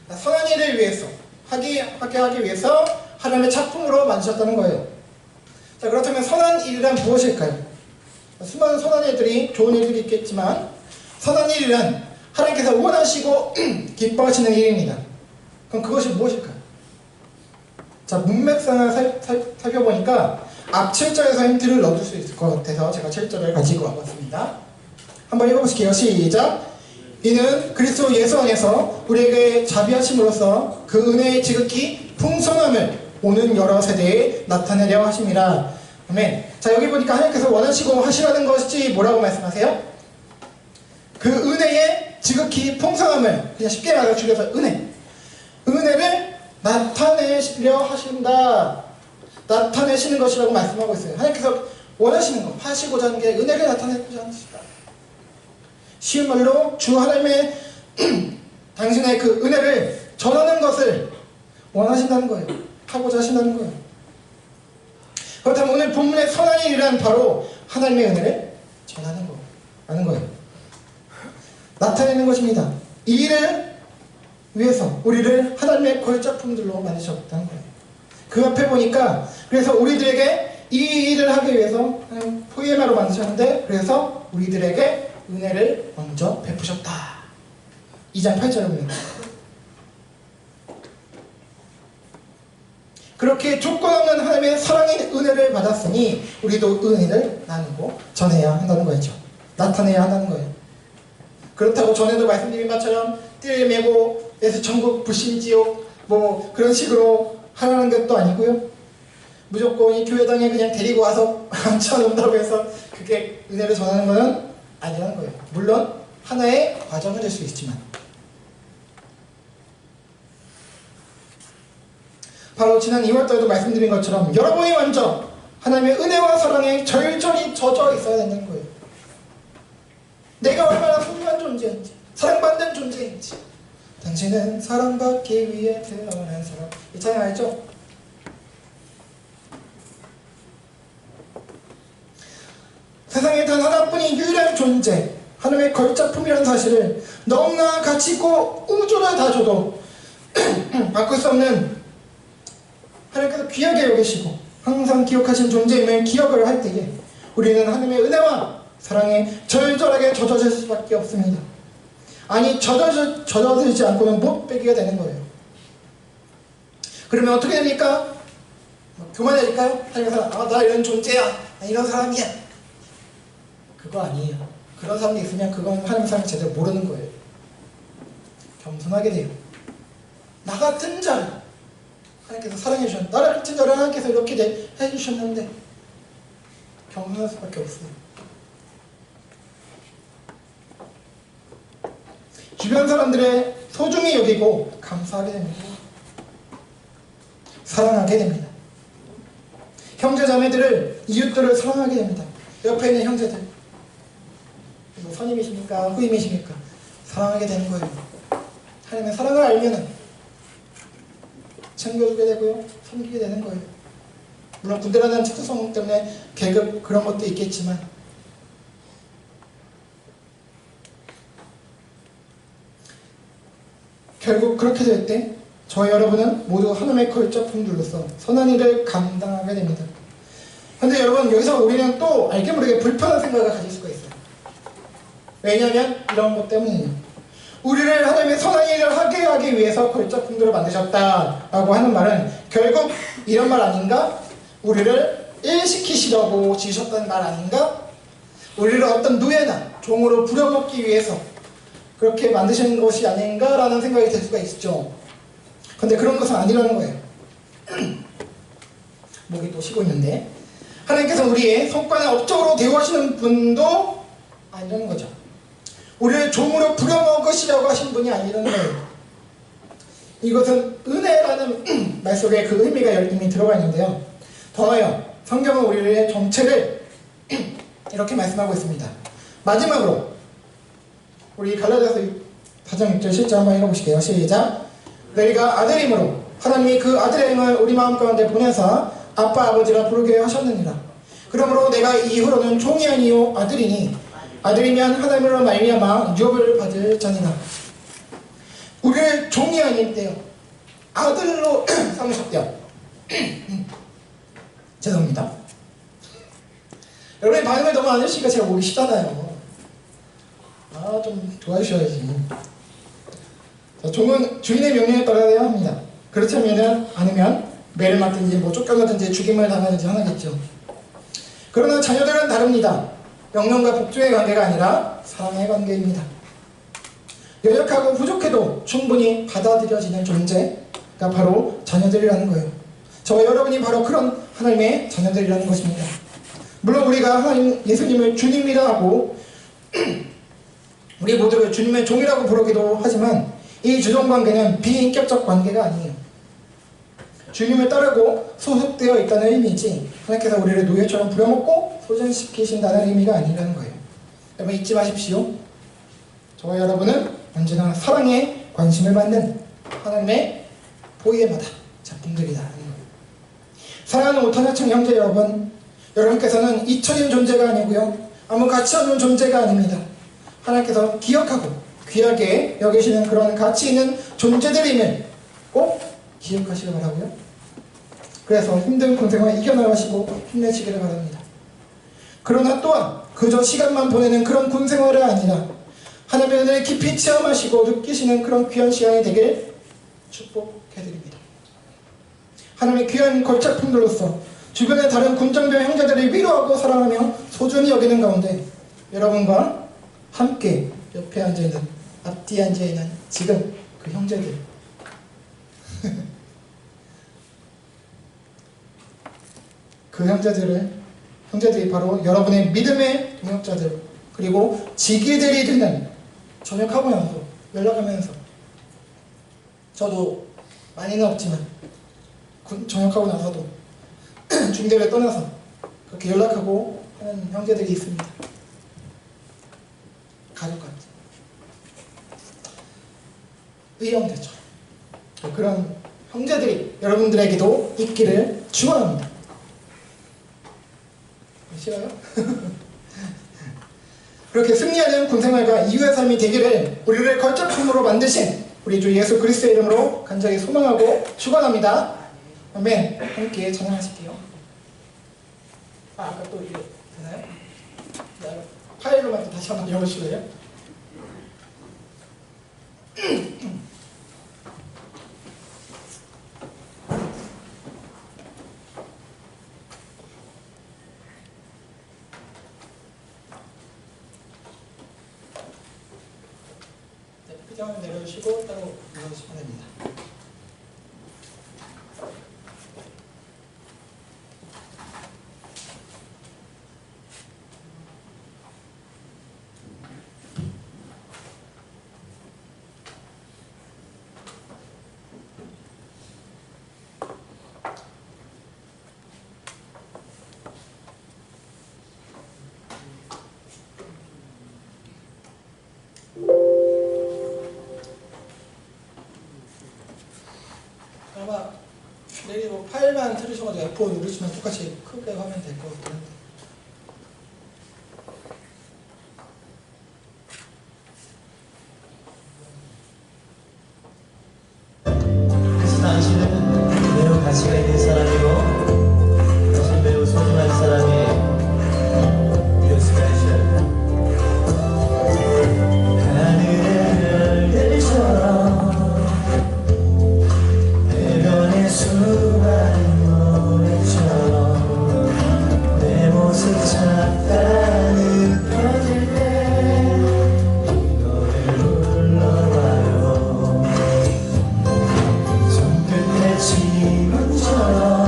선한 일을 위해서 하게 하기 위해서 하나님의 작품으로 만드셨다는 거예요. 자, 그렇다면 선한 일이란 무엇일까요? 수많은 선한 일들이 좋은 일들이 있겠지만 선한 일이란 하나님께서 원하시고 기뻐하시는 일입니다. 그럼 그것이 무엇일까요? 자, 문맥상을 살펴보니까 앞 7절에서 힌트를 넣어줄 수 있을 것 같아서 제가 7절을 가지고 와봤습니다. 한번 읽어보실게요. 시작! 이는 그리스도 예수 안에서 우리에게 자비하심으로써 그 은혜의 지극히 풍성함을 오는 여러 세대에 나타내려 하심이라. 아멘. 자, 여기 보니까 하나님께서 원하시고 하시라는 것이 뭐라고 말씀하세요? 그 은혜의 지극히 풍성함을, 그냥 쉽게 말해 줄여서 은혜를 나타내려 하신다. 나타내시는 것이라고 말씀하고 있어요. 하나님께서 원하시는 것, 하시고자 하는 게 은혜를 나타내고자 하시다. 쉬운 말로 주 하나님의 당신의 그 은혜를 전하는 것을 원하신다는 거예요. 하고자 하신다는 거예요. 그렇다면 오늘 본문의 선한 일이란 바로 하나님의 은혜를 전하는 거라는 거예요. 나타내는 것입니다. 이 일을 위해서 우리를 하나님의 걸작품들로 만드셨다는 거예요. 그 앞에 보니까 그래서 우리들에게 이 일을 하기 위해서 포에마로 만드셨는데 그래서 우리들에게 은혜를 먼저 베푸셨다. 2장 8절에 보면 그렇게 조건 없는 하나님의 사랑의 은혜를 받았으니 우리도 은혜를 나누고 전해야 한다는 거였죠. 나타내야 한다는 거예요. 그렇다고 전에도 말씀드린 것처럼 띠를 메고 예수 천국 불신지옥 뭐 그런 식으로 하라는 것도 아니고요. 무조건 이 교회당에 그냥 데리고 와서 앉혀놓는다고 해서 그게 은혜를 전하는 것은 아니라는 거예요. 물론 하나의 과정은 될 수 있지만 바로 지난 2월달에도 말씀드린 것처럼 여러분이 먼저 하나님의 은혜와 사랑에 절절히 젖어 있어야 된다는 거예요. 내가 얼마나 소중한 존재인지 사랑받는 존재인지 당신은 사랑받기 위해 태어난 사람 이 찬양 알죠? 세상에 단 하나뿐인 유일한 존재 하나님의 걸작품이라는 사실을 너무나 가치 있고 우주를 다 줘도 바꿀 수 없는 하나님께서 귀하게 여기시고 항상 기억하신 존재임을 기억을 할 때에 우리는 하나님의 은혜와 사랑에 절절하게 젖어질 수밖에 없습니다. 아니 젖어들지 않고는 못 빼기가 되는 거예요. 그러면 어떻게 됩니까? 교만해질까요? 하나님께서 나 이런 존재야 나 이런 사람이야 그거 아니에요. 그런 사람이 있으면 그건 하나님 사람이 제대로 모르는 거예요. 겸손하게 돼요. 나 같은 자를 하나님께서 사랑해 주셨는데 나를 같은 자를 하나님께서 이렇게 해주셨는데 겸손할 수밖에 없어요. 주변 사람들의 소중히 여기고 감사하게 됩니다. 사랑하게 됩니다. 형제 자매들을 이웃들을 사랑하게 됩니다. 옆에 있는 형제들 뭐 선임이십니까 후임이십니까 사랑하게 되는 거예요. 하나님의 사랑을 알면은 챙겨주게 되고요 섬기게 되는 거예요. 물론 군대라는 특수성 때문에 계급 그런 것도 있겠지만 결국 그렇게 될 때 저희 여러분은 모두 하나님의 걸작품들로서 선한 일을 감당하게 됩니다. 그런데 여러분 여기서 우리는 또 알게 모르게 불편한 생각을 가질 수가 있어요. 왜냐하면 이런 것 때문이에요. 우리를 하나님의 선한 일을 하게 하기 위해서 걸작품들을 만드셨다라고 하는 말은 결국 이런 말 아닌가? 우리를 일시키시려고 지으셨다는 말 아닌가? 우리를 어떤 노예나 종으로 부려먹기 위해서 그렇게 만드시는 것이 아닌가라는 생각이 들 수가 있죠. 근데 그런 것은 아니라는 거예요. 목이 또 쉬고 있는데 하나님께서 우리의 성과나 업적으로 대우하시는 분도 아니라는 거죠. 우리를 종으로 부려먹으시려고 하신 분이 아니라는 거예요. 이것은 은혜라는 말 속에 그 의미가 이미 들어가 있는데요. 더하여 성경은 우리의 정체를 이렇게 말씀하고 있습니다. 마지막으로 우리 갈라디아서 4장 6절 실제 한번 읽어보실게요. 시작. 너희가 아들임으로 하나님이 그 아들의 영을 우리 마음 가운데 보내사 아빠 아버지라 부르게 하셨느니라. 그러므로 내가 이후로는 종이 아니요 아들이니 아들이면 하나님으로 말미암아 유업을 받을 자니라. 우리를 종이 아닌데요 아들로 삼으셨대요. 죄송합니다. 여러분이 반응을 너무 안 해주시니까 제가 보기 쉽잖아요. 좀 도와주셔야지. 자, 종은 주인의 명령에 따라야 합니다. 그렇지 않으면 매를 맞든지 쫓겨나든지 죽임을 당하든지 하나겠죠. 그러나 자녀들은 다릅니다. 명령과 복종의 관계가 아니라 사랑의 관계입니다. 연약하고 부족해도 충분히 받아들여지는 존재가 바로 자녀들이라는 거예요. 저와 여러분이 바로 그런 하나님의 자녀들이라는 것입니다. 물론 우리가 하나님 예수님을 주님이라 하고 우리 모두를 주님의 종이라고 부르기도 하지만 이 주종관계는 비인격적 관계가 아니에요. 주님을 따르고 소속되어 있다는 의미이지 하나님께서 우리를 노예처럼 부려먹고 소진시키신다는 의미가 아니라는 거예요. 여러분 잊지 마십시오. 저와 여러분은 언제나 사랑에 관심을 받는 하나님의 보혜마다 작품들이라는 거예요. 사랑하는 오타나청 형제 여러분, 여러분께서는 잊혀진 존재가 아니고요 아무 가치 없는 존재가 아닙니다. 하나님께서 기억하고 귀하게 여기시는 그런 가치 있는 존재들임을 꼭 기억하시길 바라고요. 그래서 힘든 군생활 이겨나가시고 힘내시기를 바랍니다. 그러나 또한 그저 시간만 보내는 그런 군생활이 아니라 하나님의 은혜를 깊이 체험하시고 느끼시는 그런 귀한 시간이 되길 축복해드립니다. 하나님의 귀한 걸작품들로서 주변의 다른 군정병 형제들을 위로하고 사랑하며 소중히 여기는 가운데 여러분과 함께 옆에 앉아있는 앞뒤에 앉아있는 지금 그 형제들 그 형제들이 바로 여러분의 믿음의 동역자들 그리고 지기들이 되는 전역하고 나서 연락하면서 저도 많이는 없지만 전역하고 나서도 중대를 떠나서 그렇게 연락하고 하는 형제들이 있습니다. 가족같이 의형제처럼 그런 형제들이 여러분들에게도 있기를 축원합니다. 싫어요? 그렇게 승리하는 군생활과 이후의 삶이 되기를 우리를 걸작품으로 만드신 우리 주 예수 그리스도의 이름으로 간절히 소망하고 축원합니다. 아멘. 함께 찬양하실게요. 아까 또 이게 되나요? 파일로만 다시 한번 열어주실래요? 표정을 내려주시고 따로 눌러주시면 됩니다. 아마 내일 뭐 파일만 틀으셔가지고 F4 누르시면 똑같이 크게 화면 될 것 같긴 한데 그래서 당신은 매우 가치가 있는 사람이고 당신 매우 소중한 사람이에요. You're special. 하늘의 별들처럼 해변의 수많은 노래처럼 내 모습 찾다 느껴질 때 이 노래를 불러봐요. 손끝에 지문처럼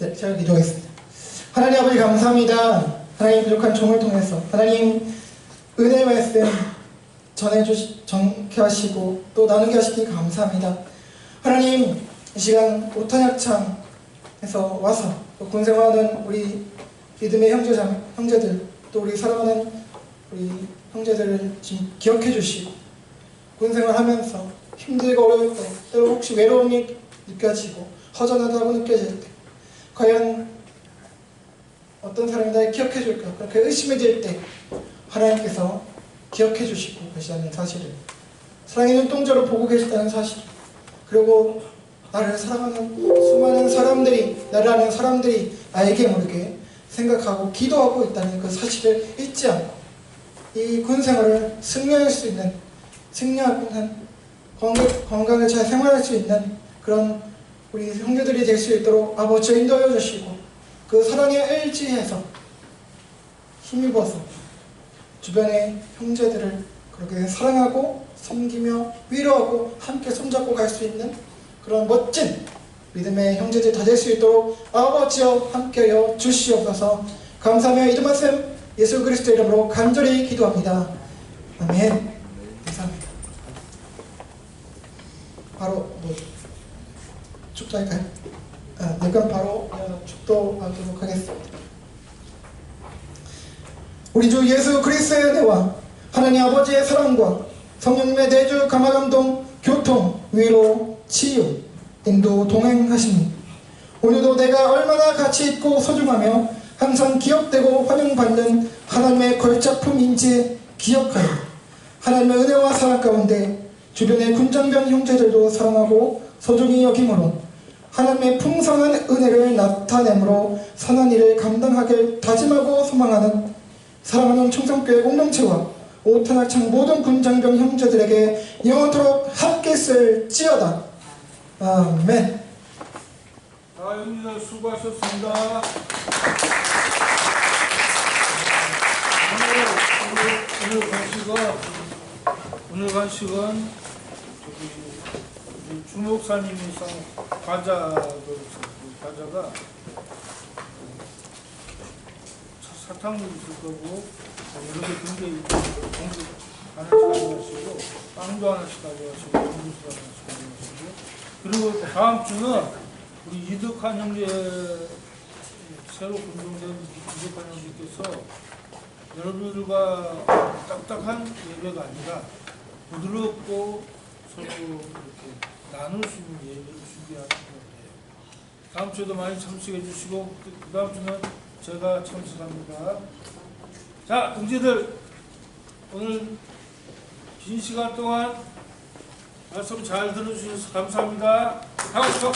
네, 제가 기도하겠습니다. 하나님 아버지 감사합니다. 하나님 부족한 종을 통해서 하나님 은혜의 말씀 전케 하시고 또 나누게 하시니 감사합니다. 하나님 이 시간 오탄약창에서 와서 또 군생활하는 우리 믿음의 형제들 또 우리 사랑하는 우리 형제들을 지금 기억해 주시고 군생활하면서 힘들고 어려울 때 또 혹시 외로움이 느껴지고 허전하다고 느껴질 때 과연 어떤 사람이 나를 기억해 줄까 그렇게 의심이 될 때 하나님께서 기억해 주시고 계시다는 사실을 사랑의 눈동자로 보고 계시다는 사실 그리고 나를 사랑하는 수많은 사람들이 나를 아는 사람들이 알게 모르게 생각하고 기도하고 있다는 그 사실을 잊지 않고 이 군생활을 승리할 수 있는 승리하는 건강을 잘 생활할 수 있는 그런 우리 형제들이 될 수 있도록 아버지 인도하여 주시고 그 사랑에 의지해서 힘입어서 주변의 형제들을 그렇게 사랑하고 섬기며 위로하고 함께 손잡고 갈 수 있는 그런 멋진 믿음의 형제들 다 될 수 있도록 아버지여 함께하여 주시옵소서. 감사하며 이런 말씀 예수 그리스도 이름으로 간절히 기도합니다. 아멘. 감사합니다. 바로 축도할까요? 네, 그럼 바로 축도하도록 하겠습니다. 우리 주 예수 그리스도의 은혜와 하나님 아버지의 사랑과 성령님의 내주 감화감동 교통 위로 치유 인도 동행하시니 오늘도 내가 얼마나 가치 있고 소중하며 항상 기억되고 환영받는 하나님의 걸작품인지 기억하여 하나님의 은혜와 사랑 가운데 주변의 군장병 형제들도 사랑하고 소중히 여김으로 하나님의 풍성한 은혜를 나타내므로 선한 일을 감당하길 다짐하고 소망하는 사랑하는 충성교회 공동체와 오탄학창 모든 군장병 형제들에게 영원토록 함께 쓸지어다. 아멘. 형님들 수고하셨습니다. 오늘 간식은 주 목사님이 싼 과자가 사탕도 있을 거고 이렇게 굉장히 공주 하나씩 가져가시고 빵도 하나씩 가져가시고 정주수 하나씩 가져가시고 그리고 다음 주는 우리 이덕한 형제 새로 분종된 이덕한 형제께서 여러분들과 딱딱한 예배가 아니라 부드럽고 서로 이렇게 나눌 수 있는 예배를 준비하는 것 같아요. 다음 주에도 많이 참석해 주시고 그 다음 주는 제가 참석합니다. 자, 동지들 오늘 긴 시간 동안 말씀 잘 들어주셔서 감사합니다. 박수!